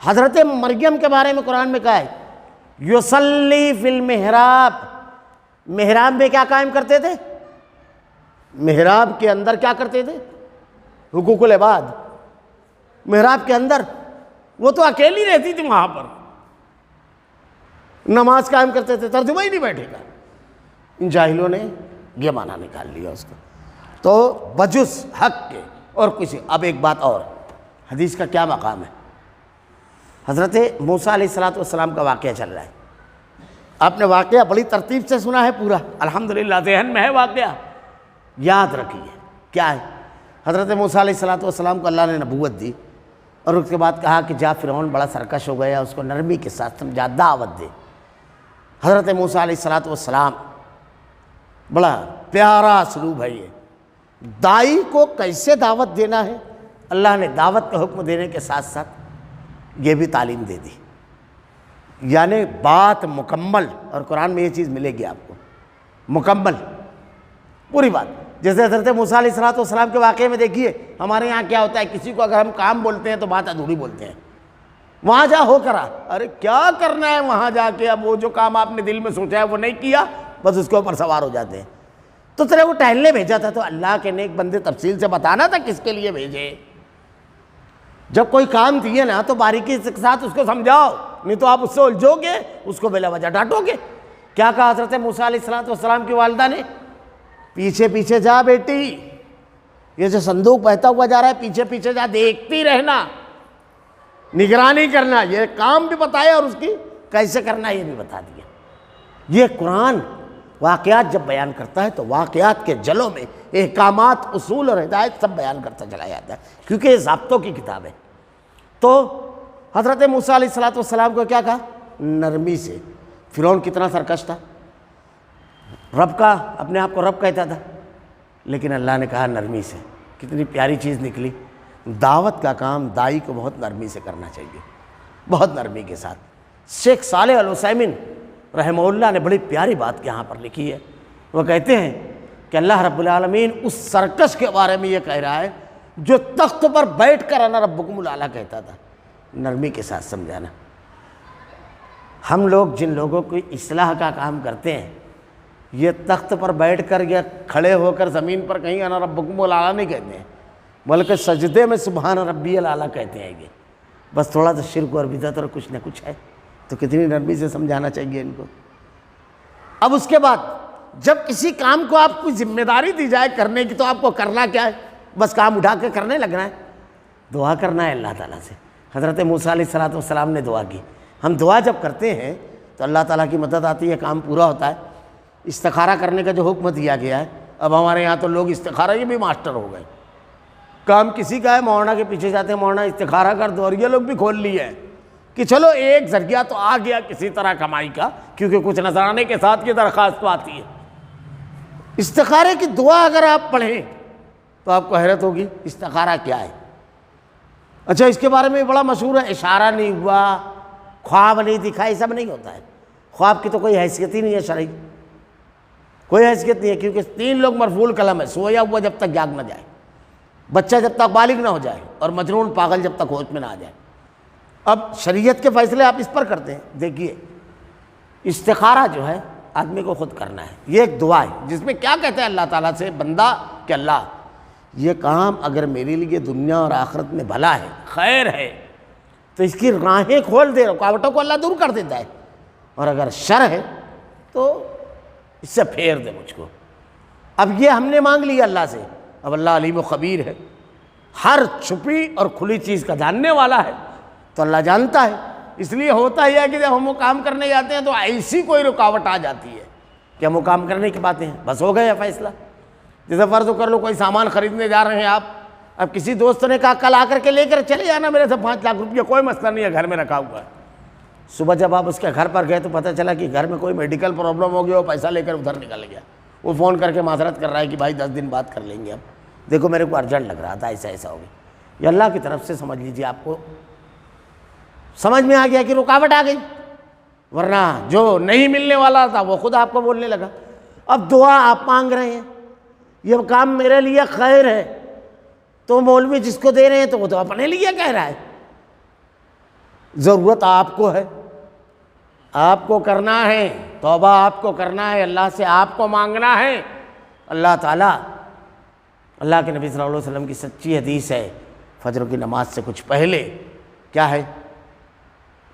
حضرت مریم کے بارے میں قرآن میں کہا ہے یصلی فی المحراب، محراب میں کیا قائم کرتے تھے؟ محراب کے اندر کیا کرتے تھے؟ حقوق العباد۔ محراب کے اندر وہ تو اکیلی رہتی تھی، وہاں پر نماز قائم کرتے تھے، ترجمہ ہی نہیں بیٹھے گا۔ ان جاہلوں نے یہ معنی نکال لیا اس کا، تو بجز حق کے اور کچھ۔ اب ایک بات اور، حدیث کا کیا مقام ہے؟ حضرت موسیٰ علیہ السلام کا واقعہ چل رہا ہے، آپ نے واقعہ بڑی ترتیب سے سنا ہے پورا، الحمدللہ ذہن میں ہے واقعہ، یاد رکھیے کیا ہے۔ حضرت موسیٰ علیہ السلام کو اللہ نے نبوت دی، اور اس کے بعد کہا کہ جا فرعون بڑا سرکش ہو گیا، اس کو نرمی کے ساتھ سمجھا، دعوت دے۔ حضرت موسیٰ علیہ السلام بڑا پیارا اسلوب ہے یہ، دائی کو کیسے دعوت دینا ہے، اللہ نے دعوت کا حکم دینے کے ساتھ ساتھ یہ بھی تعلیم دے دی، یعنی بات مکمل۔ اور قرآن میں یہ چیز ملے گی آپ کو، مکمل پوری بات۔ جیسے حضرت موسیٰ علیہ السلام کے واقعے میں دیکھیے، ہمارے یہاں کیا ہوتا ہے، کسی کو اگر ہم کام بولتے ہیں تو بات ادھوری بولتے ہیں، وہاں جا ہو کرا، ارے کیا کرنا ہے وہاں جا کے، اب وہ جو کام آپ نے دل میں سوچا ہے وہ نہیں کیا، بس اس کے اوپر سوار ہو جاتے ہیں۔ تو تیرے کو ٹہلنے بھیجا تھا، تو اللہ کے نیک بندے تفصیل سے بتانا تھا کس کے لیے بھیجے۔ جب کوئی کام دیے نا تو باریکی کے ساتھ اس کو سمجھاؤ، نہیں تو آپ اس سے الجھو گے، اس کو بلا وجہ ڈانٹو گے۔ کیا کہا حضرت موسیٰ علیہ السلام کی والدہ نے؟ پیچھے پیچھے جا بیٹی، یہ جو صندوق بہتا ہوا جا رہا ہے پیچھے پیچھے جا، دیکھتی رہنا، نگرانی کرنا، یہ کام بھی بتایا اور اس کی کیسے کرنا یہ بھی بتا دیا۔ یہ قرآن واقعات جب بیان کرتا ہے تو واقعات کے جلوں میں احکامات، اصول اور ہدایت سب بیان کرتا چلا جاتا ہے، کیونکہ یہ ضابطوں کی کتاب ہے۔ تو حضرت موسیٰ علیہ السلام کو کیا کہا؟ نرمی سے۔ فرعون کتنا سرکش تھا، رب کا اپنے آپ کو رب کہتا تھا، لیکن اللہ نے کہا نرمی سے۔ کتنی پیاری چیز نکلی۔ دعوت کا کام دائی کو بہت نرمی سے کرنا چاہیے، بہت نرمی کے ساتھ۔ شیخ صالح العثیمین رحمہ اللہ نے بڑی پیاری بات یہاں پر لکھی ہے، وہ کہتے ہیں کہ اللہ رب العالمین اس سرکش کے بارے میں یہ کہہ رہا ہے جو تخت پر بیٹھ کر انا ربکم الاعلیٰ کہتا تھا، نرمی کے ساتھ سمجھانا۔ ہم لوگ جن لوگوں کو اصلاح کا کام کرتے ہیں، یہ تخت پر بیٹھ کر یا کھڑے ہو کر زمین پر کہیں انا ربکم الاعلیٰ نہیں کہتے ہیں، بلکہ سجدے میں سبحان ربی الاعلیٰ کہتے ہیں۔ یہ بس تھوڑا سا شرک اور بدعت اور کچھ نہ کچھ ہے، تو کتنی نرمی سے سمجھانا چاہیے ان کو۔ اب اس کے بعد جب کسی کام کو آپ کو ذمہ داری دی جائے کرنے کی تو آپ کو کرنا کیا ہے؟ بس کام اٹھا کے کرنے لگنا ہے، دعا کرنا ہے اللہ تعالیٰ سے۔ حضرت موسیٰ علیہ السلام نے دعا کی۔ ہم دعا جب کرتے ہیں تو اللہ تعالیٰ کی مدد آتی ہے، کام پورا ہوتا ہے۔ استخارہ کرنے کا جو حکم دیا گیا ہے، اب ہمارے یہاں تو لوگ استخارہ یہ بھی ماسٹر ہو گئے، کام کسی کا ہے مولانا کے پیچھے جاتے ہیں، مولانا استخارہ کر دو، اور یہ لوگ بھی کھول لیے ہیں کہ چلو ایک ذریعہ تو آ گیا کسی طرح کمائی کا، کیونکہ کچھ نذرانے کے ساتھ یہ درخواست تو آتی ہے۔ استخارے کی دعا اگر آپ پڑھیں تو آپ کو حیرت ہوگی استخارہ کیا ہے۔ اچھا، اس کے بارے میں بڑا مشہور ہے، اشارہ نہیں ہوا، خواب نہیں دکھا، یہ سب نہیں ہوتا ہے۔ خواب کی تو کوئی حیثیت ہی نہیں ہے شرعی، کوئی حیثیت نہیں ہے، کیونکہ 3 لوگ مرفوع القلم ہے، سویا ہوا جب تک جاگ نہ جائے، بچہ جب تک بالغ نہ ہو جائے، اور مجنون پاگل جب تک ہوش میں نہ آ جائے۔ اب شریعت کے فیصلے آپ اس پر کرتے ہیں۔ دیکھیے، استخارہ جو ہے آدمی کو خود کرنا ہے، یہ ایک دعا ہے جس میں کیا کہتا ہے اللہ تعالیٰ سے بندہ کہ اللہ یہ کام اگر میرے لیے دنیا اور آخرت میں بھلا ہے، خیر ہے، تو اس کی راہیں کھول دے، رکاوٹوں کو اللہ دور کر دیتا ہے، اور اگر شر ہے تو اس سے پھیر دے مجھ کو۔ اب یہ ہم نے مانگ لیا اللہ سے، اب اللہ علیم و خبیر ہے، ہر چھپی اور کھلی چیز کا جاننے والا ہے، تو اللہ جانتا ہے۔ اس لیے ہوتا ہی ہے کہ جب ہم وہ کام کرنے جاتے ہیں تو ایسی کوئی رکاوٹ آ جاتی ہے کہ ہم وہ کام کرنے کی باتیں ہیں، بس ہو گیا فیصلہ۔ جیسے فرض کر لو کوئی سامان خریدنے جا رہے ہیں آپ، اب کسی دوست نے کہا کل آ کر کے لے کر چلے جانا میرے سے 5 لاکھ روپیہ، کوئی مسئلہ نہیں ہے، گھر میں رکھا ہوا ہے۔ صبح جب آپ اس کے گھر پر گئے تو پتہ چلا کہ گھر میں کوئی میڈیکل پرابلم ہو گیا، وہ پیسہ لے کر ادھر نکل گیا، وہ فون کر کے معذرت کر رہا ہے کہ بھائی 10 دن بعد کر لیں گے، اب دیکھو میرے کو ارجنٹ لگ رہا تھا، ایسا ایسا ہو گیا۔ یہ اللہ کی طرف سے سمجھ لیجیے، آپ کو سمجھ میں آ گیا کہ رکاوٹ آ گئی، ورنہ جو نہیں ملنے والا تھا وہ خود آپ کو بولنے لگا۔ اب دعا آپ مانگ رہے ہیں، یہ کام میرے لیے خیر ہے، تو مولوی جس کو دے رہے ہیں تو وہ تو اپنے لیے کہہ رہا ہے، ضرورت آپ کو ہے، آپ کو کرنا ہے، توبہ آپ کو کرنا ہے، اللہ سے آپ کو مانگنا ہے۔ اللہ تعالیٰ، اللہ کے نبی صلی اللہ علیہ وسلم کی سچی حدیث ہے، فجر کی نماز سے کچھ پہلے کیا ہے،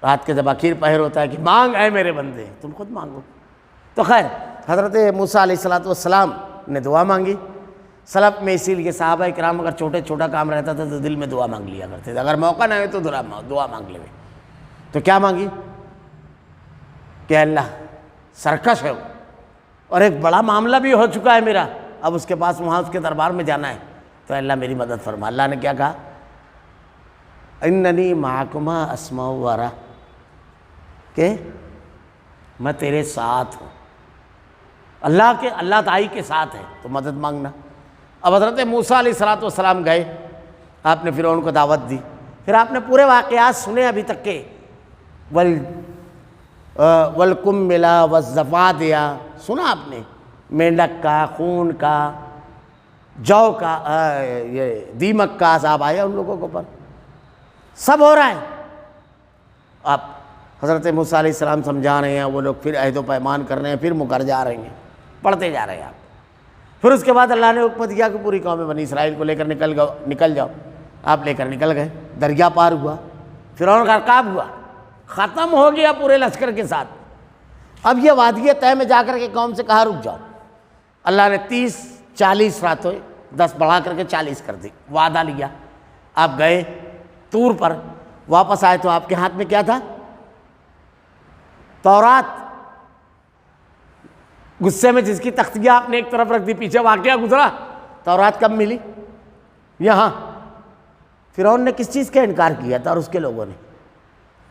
رات کے جب آخر پہر ہوتا ہے کہ مانگ اے میرے بندے، تم خود مانگو۔ تو خیر، حضرت موسیٰ علیہ السلام نے دعا مانگی۔ سلف میں اسی لیے صحابہ کرام اگر چھوٹا کام رہتا تھا تو دل میں دعا مانگ لیا کرتے تھے، اگر موقع نہ ہو تو دعا مانگ لے۔ تو کیا مانگی کہ اللہ سرکش ہے وہ، اور ایک بڑا معاملہ بھی ہو چکا ہے میرا، اب اس کے پاس وہاں اس کے دربار میں جانا ہے، تو اللہ میری مدد فرما۔ اللہ نے کیا کہا، اننی معکما اسمع و ارا، کہ میں تیرے ساتھ ہوں۔ اللہ تعالی کے ساتھ ہے تو مدد مانگنا۔ اب حضرت موسیٰ علیہ السلام گئے، آپ نے فرعون کو دعوت دی، پھر آپ نے پورے واقعات سنے ابھی تک کے، والقملا والضفادع سنا آپ نے، مینڈک کا، خون کا، جو کا، یہ دیمک کا عذاب آیا ان لوگوں کے اوپر، سب ہو رہا ہے۔ اب حضرت موسیٰ علیہ السلام سمجھا رہے ہیں، وہ لوگ پھر عہد و پیمان کر رہے ہیں، پھر مکر جا رہے ہیں، پڑھتے جا رہے ہیں آپ۔ پھر اس کے بعد اللہ نے حکم دیا کہ پوری قوم بنی اسرائیل کو لے کر نکل جاؤ، آپ لے کر نکل گئے، دریا پار ہوا، فرعون غرقاب ہوا، ختم ہو گیا پورے لشکر کے ساتھ۔ اب یہ وادی طے میں جا کر کے قوم سے کہا رک جاؤ، اللہ نے 30-40 راتوں 10 بڑھا کر کے 40 کر دی، وعدہ لیا۔ آپ گئے طور پر، واپس آئے تو آپ کے ہاتھ میں کیا تھا، تورات۔ غصے میں جس کی تختیاں آپ نے ایک طرف رکھ دی، پیچھے واقعہ گزرا، تورات کب ملی؟ یہاں فرعون نے کس چیز کا انکار کیا تھا اور اس کے لوگوں نے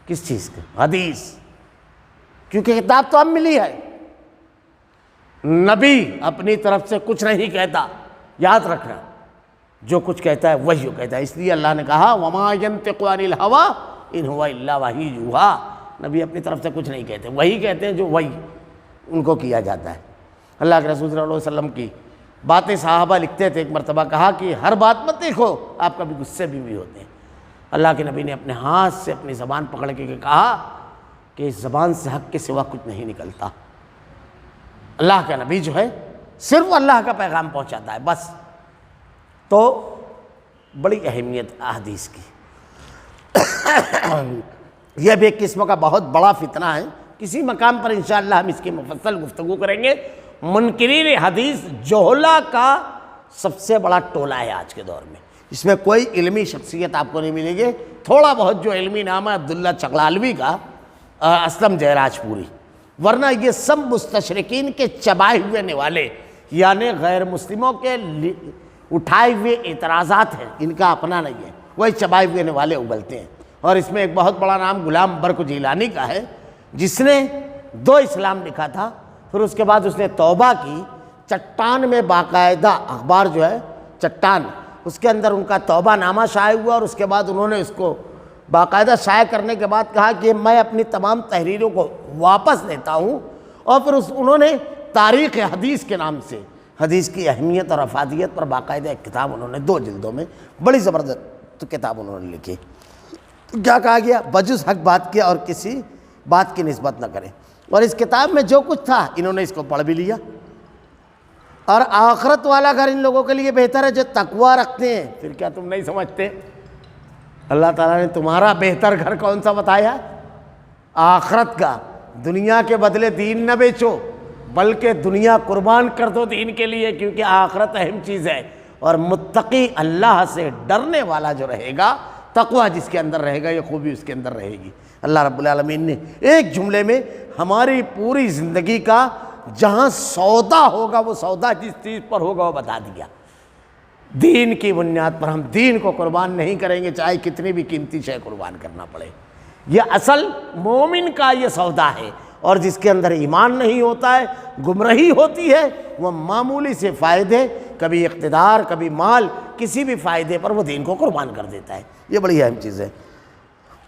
کس چیز کا؟ حدیث، کیونکہ کتاب تو اب ملی ہے۔ نبی اپنی طرف سے کچھ نہیں کہتا، یاد رکھنا، جو کچھ کہتا ہے وہی کہتا ہے۔ اس لیے اللہ نے کہا وَمَا يَنْطِقُ عَنِ الْهَوَىٰ إِنْ هُوَ إِلَّا وَحْيٌ يُوحَىٰ، نبی اپنی طرف سے کچھ نہیں کہتے، وہی کہتے ہیں جو وہی ان کو کیا جاتا ہے۔ اللہ کے رسول صلی اللہ علیہ وسلم کی باتیں صحابہ لکھتے تھے، ایک مرتبہ کہا کہ ہر بات مت دیکھو، آپ کبھی غصے بھی ہوتے ہیں۔ اللہ کے نبی نے اپنے ہاتھ سے اپنی زبان پکڑ کے کہا کہ اس زبان سے حق کے سوا کچھ نہیں نکلتا۔ اللہ کا نبی جو ہے صرف اللہ کا پیغام پہنچاتا ہے بس۔ تو بڑی اہمیت احادیث کی۔ یہ بھی ایک قسم کا بہت بڑا فتنہ ہے کسی مقام پر انشاءاللہ ہم اس کی مفصل گفتگو کریں گے۔ منکرین حدیث جوہلا کا سب سے بڑا ٹولہ ہے آج کے دور میں، اس میں کوئی علمی شخصیت آپ کو نہیں ملے گی، تھوڑا بہت جو علمی نام ہے عبداللہ چغلالوی کا، اسلم جیراج پوری، ورنہ یہ سب مستشرقین کے چبائے ہوئے نوالے، یعنی غیر مسلموں کے اٹھائے ہوئے اعتراضات ہیں، ان کا اپنا نہیں ہے، وہی چبائے ہوئے نوالے اگلتے ہیں۔ اور اس میں ایک بہت بڑا نام غلام برق جیلانی کا ہے، جس نے 2 اسلام لکھا تھا، پھر اس کے بعد اس نے توبہ کی، چٹان میں باقاعدہ اخبار جو ہے چٹان، اس کے اندر ان کا توبہ نامہ شائع ہوا، اور اس کے بعد انہوں نے اس کو باقاعدہ شائع کرنے کے بعد کہا کہ میں اپنی تمام تحریروں کو واپس لیتا ہوں، اور پھر انہوں نے تاریخ حدیث کے نام سے حدیث کی اہمیت اور افادیت پر باقاعدہ ایک کتاب انہوں نے 2 جلدوں میں بڑی زبردست کتاب انہوں نے لکھی۔ کیا کہا گیا؟ بجز حق بات کیا اور کسی بات کی نسبت نہ کریں، اور اس کتاب میں جو کچھ تھا انہوں نے اس کو پڑھ بھی لیا۔ اور آخرت والا گھر ان لوگوں کے لیے بہتر ہے جو تقوی رکھتے ہیں۔ پھر کیا تم نہیں سمجھتے اللہ تعالیٰ نے تمہارا بہتر گھر کون سا بتایا؟ آخرت کا۔ دنیا کے بدلے دین نہ بیچو، بلکہ دنیا قربان کر دو دین کے لیے، کیونکہ آخرت اہم چیز ہے۔ اور متقی اللہ سے ڈرنے والا جو رہے گا، تقوی جس کے اندر رہے گا، یہ خوبی اس کے اندر رہے گی۔ اللہ رب العالمین نے ایک جملے میں ہماری پوری زندگی کا جہاں سودا ہوگا، وہ سودا جس چیز پر ہوگا وہ بتا دیا۔ دین کی بنیاد پر ہم دین کو قربان نہیں کریں گے، چاہے کتنی بھی قیمتی شے قربان کرنا پڑے۔ یہ اصل مومن کا یہ سودا ہے، اور جس کے اندر ایمان نہیں ہوتا ہے، گمراہی ہوتی ہے، وہ معمولی سے فائدے، کبھی اقتدار، کبھی مال، کسی بھی فائدے پر وہ دین کو قربان کر دیتا ہے۔ یہ بڑی اہم چیز ہے۔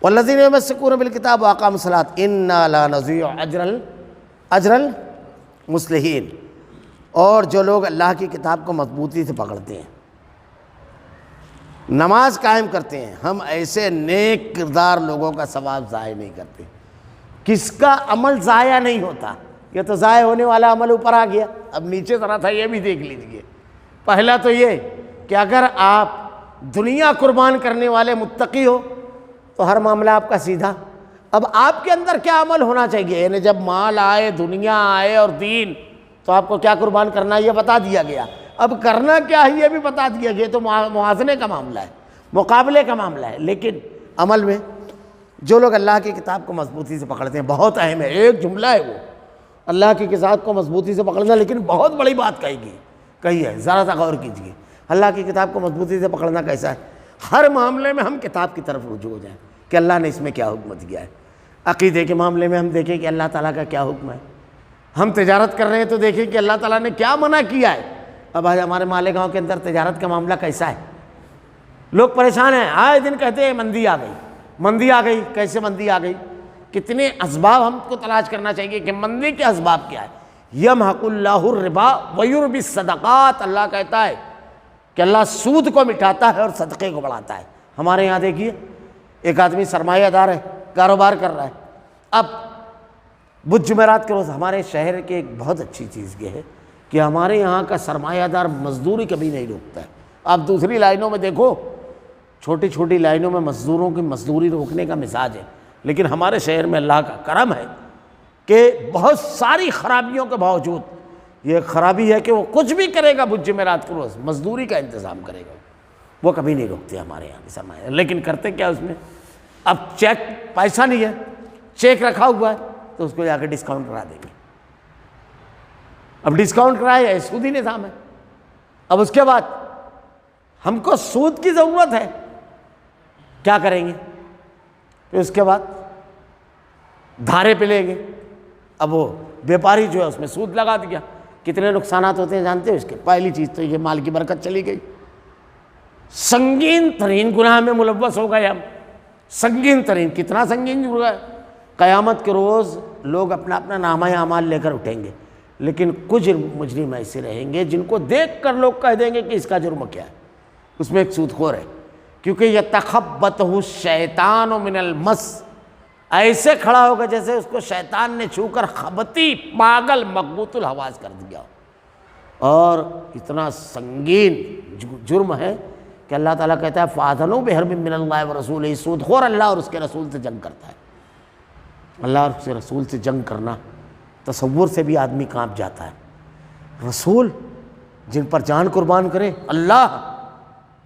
والذین یمسکون بالکتاب واقاموا الصلاۃ انا لا نضیع اجر المصلحین، اور جو لوگ اللہ کی کتاب کو مضبوطی سے پکڑتے ہیں، نماز قائم کرتے ہیں، ہم ایسے نیک کردار لوگوں کا ثواب ضائع نہیں کرتے۔ کس کا عمل ضائع نہیں ہوتا؟ یہ تو ضائع ہونے والا عمل اوپر آ گیا، اب نیچے ذرا تھا یہ بھی دیکھ لیجئے۔ پہلا تو یہ کہ اگر آپ دنیا قربان کرنے والے متقی ہو تو ہر معاملہ آپ کا سیدھا۔ اب آپ کے اندر کیا عمل ہونا چاہیے؟ یعنی جب مال آئے، دنیا آئے اور دین، تو آپ کو کیا قربان کرنا ہے یہ بتا دیا گیا۔ اب کرنا کیا ہے یہ بھی بتا دیا گیا، تو موازنے کا معاملہ ہے، مقابلے کا معاملہ ہے۔ لیکن عمل میں جو لوگ اللہ کی کتاب کو مضبوطی سے پکڑتے ہیں، بہت اہم ہے، ایک جملہ ہے وہ، اللہ کی کتاب کو مضبوطی سے پکڑنا، لیکن بہت بڑی بات کہی ہے، ذرا سا غور کیجیے۔ اللہ کی کتاب کو مضبوطی سے پکڑنا کیسا ہے؟ ہر معاملے میں ہم کتاب کی طرف رجوع ہو جائیں کہ اللہ نے اس میں کیا حکم دیا ہے۔ عقیدے کے معاملے میں ہم دیکھیں کہ اللہ تعالیٰ کا کیا حکم ہے۔ ہم تجارت کر رہے ہیں تو دیکھیں کہ اللہ تعالیٰ نے کیا منع کیا ہے۔ اب آج ہمارے مالیگاؤں کے اندر تجارت کا معاملہ کیسا ہے؟ لوگ پریشان ہیں، آئے دن کہتے ہیں مندی آ گئی، مندی آ گئی۔ کیسے مندی آ گئی؟ کتنے اسباب ہم کو تلاش کرنا چاہیے کہ مندی کے اسباب کیا ہے۔ یمحق اللہ الربا ویربی الصدقات، اللہ کہتا ہے کہ اللہ سود کو مٹاتا ہے اور صدقے کو بڑھاتا ہے۔ ہمارے یہاں دیکھیے ایک آدمی سرمایہ دار ہے، کاروبار کر رہا ہے، اب بدھ جمعرات کے روز ہمارے شہر کی ایک بہت اچھی چیز یہ ہے کہ ہمارے یہاں کا سرمایہ دار مزدوری کبھی نہیں روکتا ہے۔ آپ دوسری لائنوں میں دیکھو، چھوٹی چھوٹی لائنوں میں مزدوروں کی مزدوری روکنے کا مزاج ہے، لیکن ہمارے شہر میں اللہ کا کرم ہے کہ بہت ساری خرابیوں کے باوجود یہ خرابی ہے کہ وہ کچھ بھی کرے گا، بدھ جمعرات کے روز مزدوری کا انتظام کرے گا، وہ کبھی نہیں روکتے ہمارے یہاں کے سرمایہ۔ لیکن کرتے کیا اس میں؟ اب چیک، پیسہ نہیں ہے، چیک رکھا ہوا ہے تو اس کو جا کے ڈسکاؤنٹ کرا دیں گے۔ اب ڈسکاؤنٹ کرائے ہے، سودی نظام ہے۔ اب اس کے بعد ہم کو سود کی ضرورت ہے، کیا کریں گے؟ پھر اس کے بعد دھارے پہ لیں گے۔ اب وہ بیپاری جو ہے اس میں سود لگا دیا۔ کتنے نقصانات ہوتے ہیں جانتے ہیں اس کے؟ پہلی چیز تو یہ مال کی برکت چلی گئی، سنگین ترین گناہ میں ملوث ہو گئے ہم۔ سنگین ترین، کتنا سنگین جرم ہے؟ قیامت کے روز لوگ اپنا اپنا نامہ اعمال لے کر اٹھیں گے، لیکن کچھ مجرم ایسے رہیں گے جن کو دیکھ کر لوگ کہہ دیں گے کہ اس کا جرم کیا ہے۔ اس میں ایک سود خور ہے، کیونکہ یتخبطہ الشیطان من المس، ایسے کھڑا ہوگا جیسے اس کو شیطان نے چھو کر خبتی، پاگل، مغبوط الحواس کر دیا۔ اور اتنا سنگین جرم ہے کہ اللہ تعالیٰ کہتا ہے فَآذَنُوا بِحَرْبٍ مِّنَ اللَّهِ وَرَسُولِهِ، سود خور اللہ اور اس کے رسول سے جنگ کرتا ہے۔ اللہ اور اس کے رسول سے جنگ کرنا تصور سے بھی آدمی کانپ جاتا ہے۔ رسول جن پر جان قربان کرے، اللہ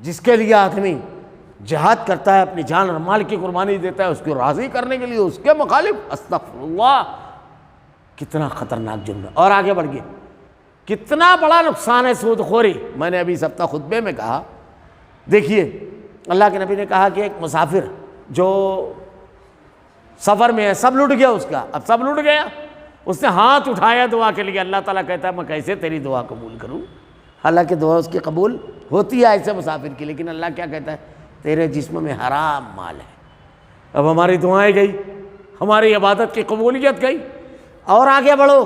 جس کے لیے آدمی جہاد کرتا ہے، اپنی جان اور مال کی قربانی دیتا ہے اس کو راضی کرنے کے لیے، اس کے مخالف، استغفر اللہ، کتنا خطرناک جرم ہے۔ اور آگے بڑھ گئے، کتنا بڑا نقصان ہے سود خوری۔ میں نے ابھی اس ہفتہ خطبے میں کہا، دیکھیے اللہ کے نبی نے کہا کہ ایک مسافر جو سفر میں ہے، سب لٹ گیا اس کا، اب سب لٹ گیا، اس نے ہاتھ اٹھایا دعا کے لیے، اللہ تعالیٰ کہتا ہے میں کیسے تیری دعا قبول کروں؟ حالانکہ دعا اس کی قبول ہوتی ہے ایسے مسافر کی، لیکن اللہ کیا کہتا ہے؟ تیرے جسم میں حرام مال ہے۔ اب ہماری دعائیں گئی، ہماری عبادت کی قبولیت گئی۔ اور آگے بڑھو،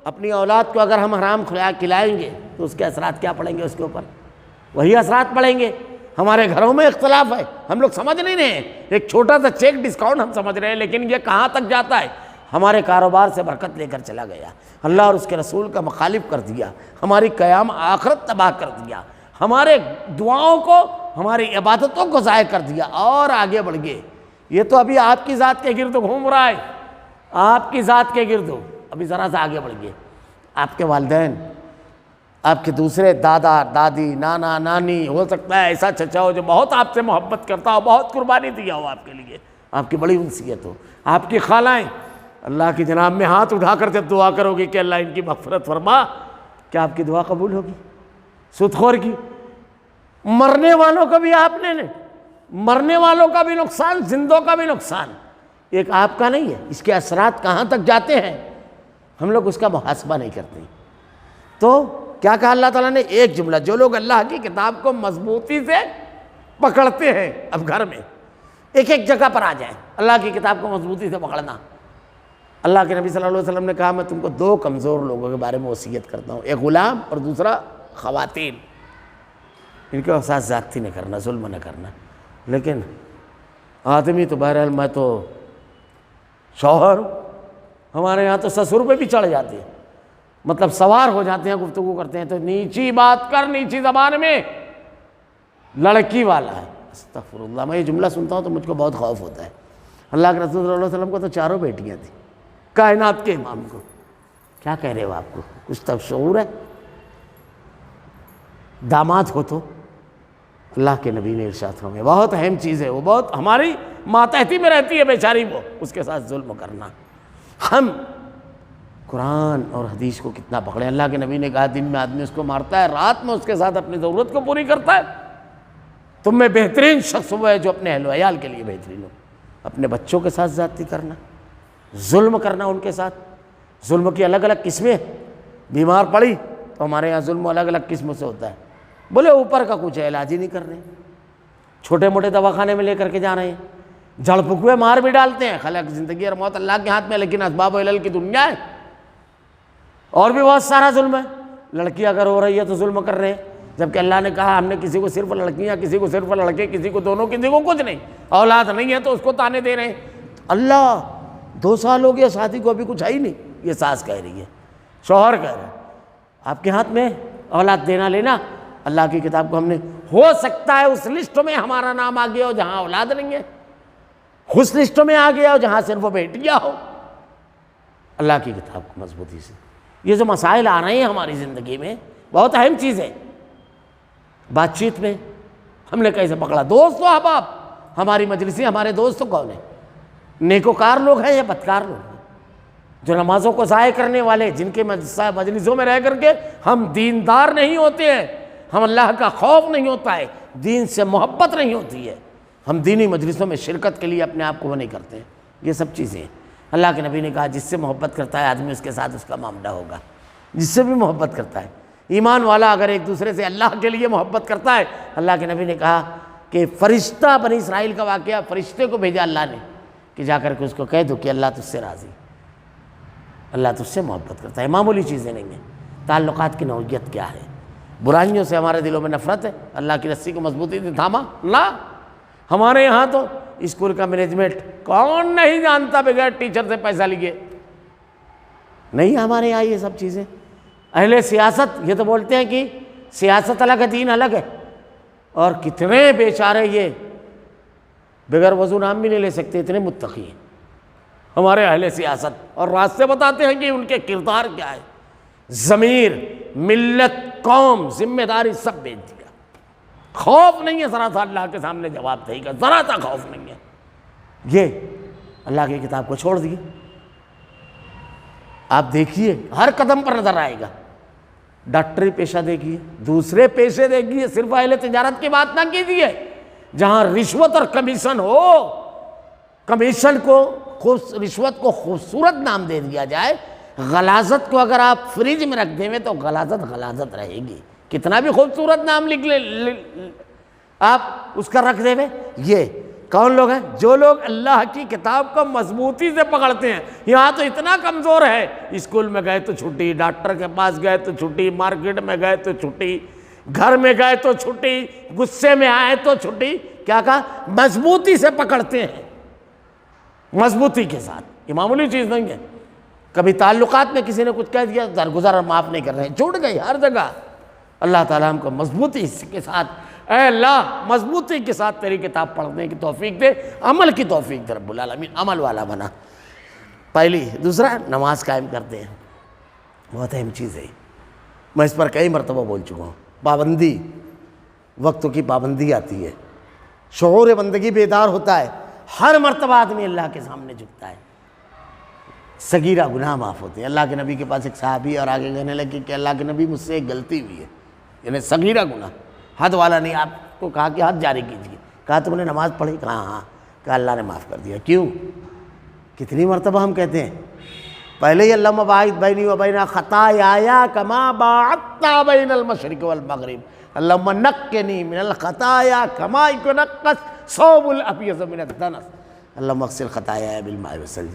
اپنی اولاد کو اگر ہم حرام کھلائیں گے تو اس کے اثرات کیا پڑیں گے اس کے اوپر؟ وہی اثرات پڑیں گے۔ ہمارے گھروں میں اختلاف ہے، ہم لوگ سمجھ نہیں رہے ہیں، ایک چھوٹا سا چیک ڈسکاؤنٹ ہم سمجھ رہے ہیں، لیکن یہ کہاں تک جاتا ہے؟ ہمارے کاروبار سے برکت لے کر چلا گیا، اللہ اور اس کے رسول کا مخالف کر دیا، ہماری قیام آخرت تباہ کر دیا، ہمارے دعاؤں کو، ہماری عبادتوں کو ضائع کر دیا۔ اور آگے بڑھ گئے، یہ تو ابھی آپ کی ذات کے گرد گھوم رہا ہے، آپ کی ذات کے گرد، ابھی ذرا سا آگے بڑھ گئے، آپ کے والدین، آپ کے دوسرے دادا دادی، نانا نانی، ہو سکتا ہے ایسا چچا ہو جو بہت آپ سے محبت کرتا ہو، بہت قربانی دیا ہو آپ کے لیے، آپ کی بڑی انسیت ہو، آپ کی خالائیں، اللہ کی جناب میں ہاتھ اٹھا کر جب دعا کرو گے کہ اللہ ان کی مغفرت فرما، کیا آپ کی دعا قبول ہوگی؟ سود خور کی، مرنے والوں کا بھی آپ نے مرنے والوں کا بھی نقصان، زندوں کا بھی نقصان، ایک آپ کا نہیں ہے، اس کے اثرات کہاں تک جاتے ہیں ہم لوگ اس کا محاسبہ نہیں کرتے۔ تو کیا کہا اللہ تعالیٰ نے؟ ایک جملہ، جو لوگ اللہ کی کتاب کو مضبوطی سے پکڑتے ہیں، اب گھر میں ایک ایک جگہ پر آ جائیں، اللہ کی کتاب کو مضبوطی سے پکڑنا۔ اللہ کے نبی صلی اللہ علیہ وسلم نے کہا میں تم کو دو کمزور لوگوں کے بارے میں وصیت کرتا ہوں، ایک غلام اور دوسرا خواتین، ان کے ساتھ زیادتی نہ کرنا، ظلم نہ کرنا۔ لیکن آدمی تو بہرحال، میں تو شوہر ہوں، ہمارے یہاں تو سسر پہ بھی چڑھ جاتے ہیں، مطلب سوار ہو جاتے ہیں، گفتگو کرتے ہیں تو نیچی بات کر، نیچی زبان میں، لڑکی والا ہے، استغفر اللہ۔ میں یہ جملہ سنتا ہوں تو مجھ کو بہت خوف ہوتا ہے۔ اللہ کے رسول صلی اللہ علیہ وسلم کو تو چاروں بیٹیاں تھیں، کائنات کے امام کو، کیا کہہ رہے ہو؟ آپ کو کچھ تب شعور ہے؟ داماد ہو تو اللہ کے نبی نے ارشاد فرمایا، بہت اہم چیز ہے وہ، بہت ہماری ماتحتی میں رہتی ہے بیچاری وہ، اس کے ساتھ ظلم کرنا۔ ہم قرآن اور حدیث کو کتنا پکڑے؟ اللہ کے نبی نے کہا دن میں آدمی اس کو مارتا ہے، رات میں اس کے ساتھ اپنی ضرورت کو پوری کرتا ہے۔ تم میں بہترین شخص وہ ہے جو اپنے اہل و عیال کے لیے بہترین ہو۔ اپنے بچوں کے ساتھ زیادتی کرنا، ظلم کرنا ان کے ساتھ، ظلم کی الگ الگ قسمیں، بیمار پڑی تو ہمارے یہاں ظلم الگ الگ قسموں سے ہوتا ہے، بولے اوپر کا کچھ علاج ہی نہیں کر رہے، چھوٹے موٹے دواخانے میں لے کر کے جا رہے ہیں، جھڑ پھکوے مار بھی ڈالتے ہیں، خلق زندگی اور موت اللہ کے ہاتھ میں، لیکن اسباب و علل کی دنیا ہے، اور بھی بہت سارا ظلم ہے۔ لڑکی اگر ہو رہی ہے تو ظلم کر رہے ہیں، جبکہ اللہ نے کہا ہم نے کسی کو صرف لڑکیاں، کسی کو صرف لڑکے، کسی کو دونوں، کسی کو کچھ نہیں، اولاد نہیں ہے تو اس کو تانے دے رہے ہیں۔ اللہ 2 سال ہو گیا شادی کو، ابھی کچھ ہے ہی نہیں، یہ ساس کہہ رہی ہے، شوہر کہہ رہا ہے، آپ کے ہاتھ میں اولاد دینا لینا۔ اللہ کی کتاب کو ہم نے، ہو سکتا ہے اس لسٹ میں ہمارا نام آ گیا ہو جہاں اولاد نہیں ہے، اس لسٹ میں آ گیا ہو جہاں صرف وہ بیٹیاں ہو۔ اللہ کی کتاب کو مضبوطی سے، یہ جو مسائل آ رہے ہیں ہماری زندگی میں، بہت اہم چیز ہے۔ بات چیت میں ہم نے کیسے پکڑا؟ دوست و احباب، ہماری مجلسی، ہمارے دوست کون ہیں؟ نیکوکار لوگ ہیں یا بدکار لوگ ہیں؟ جو نمازوں کو ضائع کرنے والے، جن کے مجلسوں میں رہ کر کے ہم دیندار نہیں ہوتے ہیں، ہم اللہ کا خوف نہیں ہوتا ہے، دین سے محبت نہیں ہوتی ہے، ہم دینی مجلسوں میں شرکت کے لیے اپنے آپ کو وہ نہیں کرتے ہیں، یہ سب چیزیں ہیں۔ اللہ کے نبی نے کہا جس سے محبت کرتا ہے آدمی، اس کے ساتھ اس کا معاملہ ہوگا، جس سے بھی محبت کرتا ہے۔ ایمان والا اگر ایک دوسرے سے اللہ کے لیے محبت کرتا ہے، اللہ کے نبی نے کہا کہ فرشتہ، بنی اسرائیل کا واقعہ، فرشتے کو بھیجا اللہ نے کہ جا کر کے اس کو کہہ دو کہ اللہ تجھ سے راضی، اللہ تجھ سے محبت کرتا ہے۔ معمولی چیزیں نہیں ہیں۔ تعلقات کی نوعیت کیا ہے؟ برائیوں سے ہمارے دلوں میں نفرت ہے، اللہ کی رسی کو مضبوطی سے تھاما لا۔ ہمارے یہاں تو اسکول کا مینجمنٹ کون نہیں جانتا بغیر ٹیچر سے پیسہ لیے، نہیں ہمارے یہاں یہ سب چیزیں۔ اہل سیاست یہ تو بولتے ہیں کہ سیاست الگ ہے، دین الگ ہے، اور کتنے بیچارے یہ بغیر وضو نام بھی نہیں لے سکتے، اتنے متقی ہیں، ہمارے اہل سیاست، اور راستے بتاتے ہیں کہ ان کے کردار کیا ہے۔ ضمیر، ملت، قوم، ذمہ داری سب بیچ دیا، خوف نہیں ہے ذرا سا اللہ کے سامنے جواب دہی کا، ذرا سا خوف نہیں ہے، یہ اللہ کی کتاب کو چھوڑ دیے۔ آپ دیکھیے ہر قدم پر نظر آئے گا، ڈاکٹری پیشہ دیکھیے، دوسرے پیشے دیکھیے، صرف اہل تجارت کی بات نہ کیجیے، جہاں رشوت اور کمیشن ہو، کمیشن کو رشوت کو خوبصورت نام دے دیا جائے، غلاظت کو اگر آپ فریج میں رکھ دیں تو غلاظت غلاظت رہے گی، کتنا بھی خوبصورت نام لکھ لے آپ اس کا رکھ دیں۔ یہ کون لوگ ہیں؟ جو لوگ اللہ کی کتاب کو مضبوطی سے پکڑتے ہیں۔ یہاں تو اتنا کمزور ہے، اسکول میں گئے تو چھٹی، ڈاکٹر کے پاس گئے تو چھٹی، مارکیٹ میں گئے تو چھٹی، گھر میں گئے تو چھٹی، غصے میں آئے تو چھٹی، کیا کہا؟ مضبوطی سے پکڑتے ہیں، مضبوطی کے ساتھ، یہ معمولی چیز نہیں ہے۔ کبھی تعلقات میں کسی نے کچھ کہہ دیا، درگزر اور معاف نہیں کر رہے ہیں، چھوٹ گئی ہر جگہ۔ اللہ تعالیٰ ہم کو مضبوطی کے ساتھ، اے اللہ مضبوطی کے ساتھ تیری کتاب پڑھنے کی توفیق دے، عمل کی توفیق دے رب العالمین، عمل والا بنا۔ پہلی۔ دوسرا، نماز قائم کرتے ہیں، بہت اہم چیز ہے، میں اس پر کئی مرتبہ بول چکا ہوں۔ پابندی، وقتوں کی پابندی آتی ہے، شعور بندگی بیدار ہوتا ہے، ہر مرتبہ آدمی اللہ کے سامنے جھکتا ہے، صغیرہ گناہ معاف ہوتے ہیں۔ اللہ کے نبی کے پاس ایک صحابی اور آگے کہنے لگے کہ اللہ کے نبی مجھ سے ایک غلطی ہوئی ہے، یعنی صغیرہ گناہ، حد والا نہیں۔ آپ کو کہا کہ حد جاری کیجیے، کہا تم نے نماز پڑھی؟ کہا ہاں، کہا اللہ نے معاف کر دیا۔ کیوں؟ کتنی مرتبہ ہم کہتے ہیں، پہلے ہی اللہم باعث بینی و بین خطایا کما باعدت بین المشرق والمغرب اللہم نقنی من الخطایا کما ینقى الثوب الابیض من الدنس اللہم اغسل خطایا بالماء والثلج،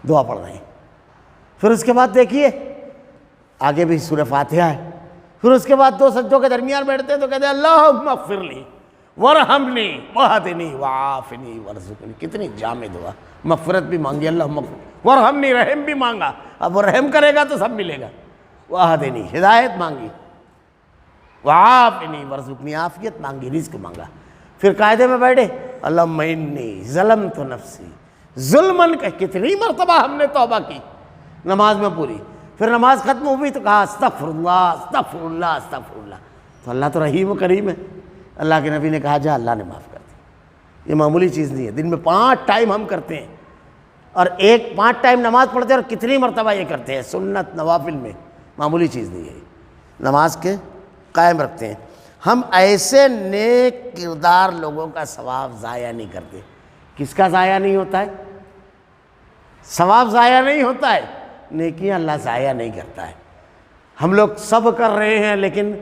دعا پڑھ رہے ہیں۔ پھر اس کے بعد دیکھیے آگے بھی سورہ فاتحہ ہے، پھر اس کے بعد دو سجدوں کے درمیان بیٹھتے ہیں تو کہتے ہیں اللہم اغفر لی ورحمنی واہدنی وعافنی ورزقنی، کتنی جامع دعا، مغفرت بھی مانگی، اللہم اغفر، ورحمنی، رحم بھی مانگا، اب وہ رحم کرے گا تو سب ملے گا، واہدنی، ہدایت مانگی، وعافنی ورزقنی، عافیت مانگی، رزق مانگا۔ پھر قاعدے میں بیٹھے اللہم انی ظلمت نفسی ظلمن، کتنی مرتبہ ہم نے توبہ کی نماز میں پوری۔ پھر نماز ختم ہوئی تو کہا استغفر اللہ استغفر اللہ استغفر اللہ، تو اللہ تو رحیم و کریم ہے۔ اللہ کے نبی نے کہا جا اللہ نے معاف کر دی۔ یہ معمولی چیز نہیں ہے، دن میں 5 ٹائم ہم کرتے ہیں، اور 5 ٹائم نماز پڑھتے ہیں، اور کتنی مرتبہ یہ کرتے ہیں سنت نوافل میں، معمولی چیز نہیں ہے، نماز کے قائم رکھتے ہیں۔ ہم ایسے نیک کردار لوگوں کا ثواب ضائع نہیں کرتے۔ کس کا ضائع نہیں ہوتا ہے؟ ثواب ضائع نہیں ہوتا ہے، نیکیاں اللہ ضائع نہیں کرتا ہے۔ ہم لوگ سب کر رہے ہیں لیکن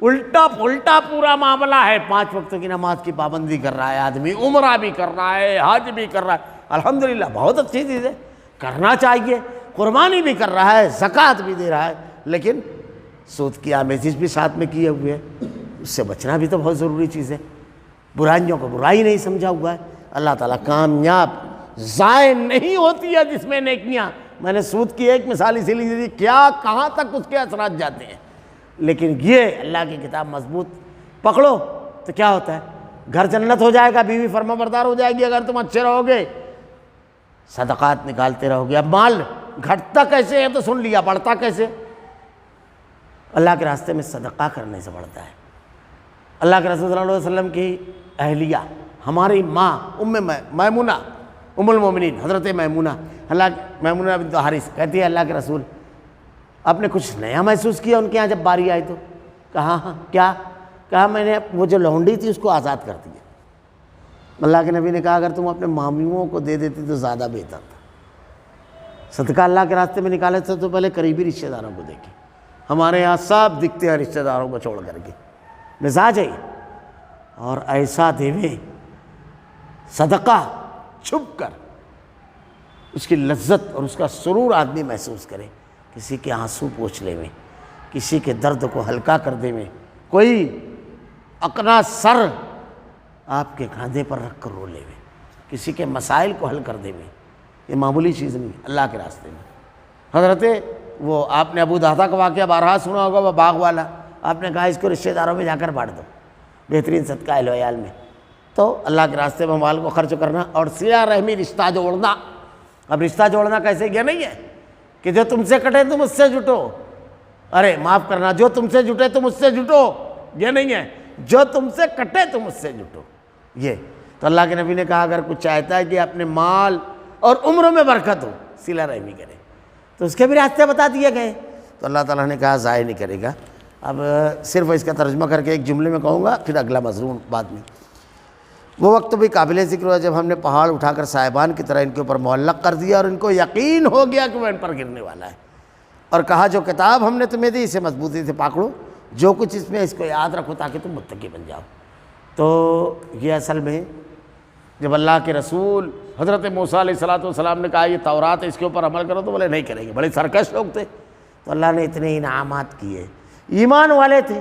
الٹا پلٹا پورا معاملہ ہے۔ 5 وقتوں کی نماز کی پابندی کر رہا ہے آدمی، عمرہ بھی کر رہا ہے، حج بھی کر رہا ہے، الحمدللہ بہت اچھی چیز ہے، کرنا چاہیے، قربانی بھی کر رہا ہے، زکوٰۃ بھی دے رہا ہے، لیکن سود کی آمیزش بھی ساتھ میں کیے ہوئے ہے، اس سے بچنا بھی تو بہت ضروری چیز ہے۔ برائیوں کو برائی نہیں سمجھا ہوا ہے۔ اللہ تعالیٰ کامیاب ضائع نہیں ہوتی ہے جس میں نیکیاں، میں نے سود کی ایک مثال اسی لیے دی، کیا کہاں تک اس کے اثرات جاتے ہیں، لیکن یہ اللہ کی کتاب مضبوط پکڑو تو کیا ہوتا ہے، گھر جنت ہو جائے گا، بیوی فرما بردار ہو جائے گی اگر تم اچھے رہو گے، صدقات نکالتے رہو گے۔ اب مال گھٹتا کیسے ہے تو سن لیا، بڑھتا کیسے؟ اللہ کے راستے میں صدقہ کرنے سے بڑھتا ہے۔ اللہ کے رسول صلی اللہ علیہ وسلم کی اہلیہ ہماری ماں میمونہ ام المومنین حضرت میمونہ، میمونہ بنت حارث کہتی ہے اللہ کے رسول آپ نے کچھ نیا محسوس کیا ان کے یہاں جب باری آئی تو؟ کہا ہاں کیا؟ کہا میں نے وہ جو لونڈی تھی اس کو آزاد کر دیا۔ اللہ کے نبی نے کہا اگر تم اپنے مامیوں کو دے دیتی تو زیادہ بہتر تھا۔ صدقہ اللہ کے راستے میں نکالے تھے تو پہلے قریبی رشتہ داروں کو دیکھیں، ہمارے یہاں سب دکھتے ہیں رشتہ داروں کو چھوڑ کر کے، مزاج ہے۔ اور ایسا دیوے صدقہ چھپ کر، اس کی لذت اور اس کا سرور آدمی محسوس کرے، کسی کے آنسو پوچھ لے میں، کسی کے درد کو ہلکا کر دے میں، کوئی اپنا سر آپ کے کاندھے پر رکھ کر رو لے میں، کسی کے مسائل کو حل کر دے میں، یہ معمولی چیز نہیں اللہ کے راستے میں۔ حضرت وہ آپ نے ابو دہدا کا واقعہ بارہا سنا ہوگا، وہ باغ والا، آپ نے کہا اس کو رشتہ داروں میں جا کر بانٹ دو، بہترین صدقہ اہل و عیال میں۔ تو اللہ کے راستے میں مال کو خرچ کرنا اور صلہ رحمی رشتہ جوڑنا اب رشتہ جوڑنا کیسے یہ نہیں ہے کہ جو تم سے کٹے تم اس سے جٹو، ارے معاف کرنا، جو تم سے جٹے تم اس سے جٹو، یہ نہیں ہے، جو تم سے کٹے تم اس سے جٹو۔ یہ تو اللہ کے نبی نے کہا اگر کچھ چاہتا ہے کہ اپنے مال اور عمر میں برکت ہو، صلہ رحمی کرے، تو اس کے بھی راستے بتا دیے گئے۔ تو اللہ تعالیٰ نے کہا ضائع نہیں کرے گا۔ اب صرف اس کا ترجمہ کر کے ایک جملے میں کہوں گا، پھر اگلا مضمون بعد میں۔ وہ وقت بھی قابل ذکر ہوا جب ہم نے پہاڑ اٹھا کر صاحبان کی طرح ان کے اوپر معلق کر دیا اور ان کو یقین ہو گیا کہ وہ ان پر گرنے والا ہے، اور کہا جو کتاب ہم نے تمہیں دی اسے مضبوطی سے پکڑو، جو کچھ اس میں اس کو یاد رکھو تاکہ تم متقی بن جاؤ۔ تو یہ اصل میں جب اللہ کے رسول حضرت موسیٰ علیہ السلام نے کہا یہ تورات ہے اس کے اوپر عمل کرو، تو بولے نہیں کریں گے، بڑے سرکش لوگ تھے۔ تو اللہ نے اتنے انعامات کیے، ایمان والے تھے،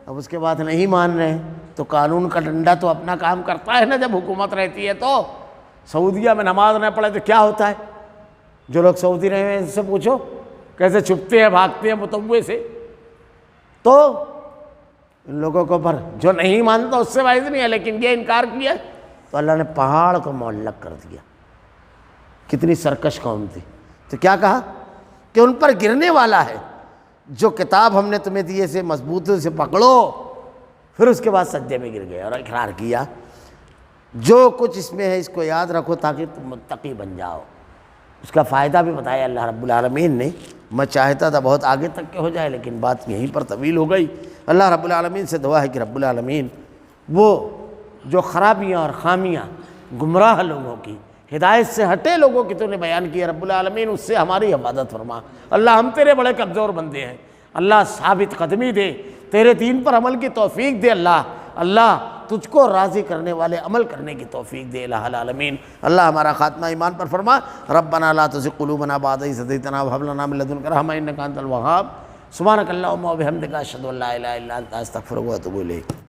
اب اس کے بعد نہیں مان رہے تو قانون کا ڈنڈا تو اپنا کام کرتا ہے نا۔ جب حکومت رہتی ہے تو سعودیہ میں نماز نہ پڑھے تو کیا ہوتا ہے؟ جو لوگ سعودی رہے ہیں ان سے پوچھو کیسے چھپتے ہیں، بھاگتے ہیں متوے سے۔ تو ان لوگوں کو پر جو نہیں مانتا اس سے واعظ نہیں ہے، لیکن یہ انکار کیا تو اللہ نے پہاڑ کو معلق کر دیا۔ کتنی سرکش قوم تھی۔ تو کیا کہا کہ ان پر گرنے والا ہے، جو کتاب ہم نے تمہیں دی اسے مضبوطی سے پکڑو۔ پھر اس کے بعد سجدے میں گر گئے اور اقرار کیا جو کچھ اس میں ہے اس کو یاد رکھو تاکہ تم متقی بن جاؤ۔ اس کا فائدہ بھی بتایا اللہ رب العالمین نے۔ میں چاہتا تھا بہت آگے تک کے ہو جائے، لیکن بات یہیں پر طویل ہو گئی۔ اللہ رب العالمین سے دعا ہے کہ رب العالمین وہ جو خرابیاں اور خامیاں گمراہ لوگوں کی، ہدایت سے ہٹے لوگوں کی تو نے بیان کی ہے، رب العالمین اس سے ہماری حفاظت فرما۔ اللہ ہم تیرے بڑے کمزور بندے ہیں، اللہ ثابت قدمی دے، تیرے دین پر عمل کی توفیق دے۔ اللہ تجھ کو راضی کرنے والے عمل کرنے کی توفیق دے الہ العالمین۔ اللہ ہمارا خاتمہ ایمان پر فرما۔ ربنا لا تزغ قلوبنا بعد إذ هديتنا وهب لنا من لدنك رحمة إنك أنت الوهاب۔ سبحانك اللهم وبحمدك أشهد أن لا إله إلا أنت أستغفرك وأتوب إليك۔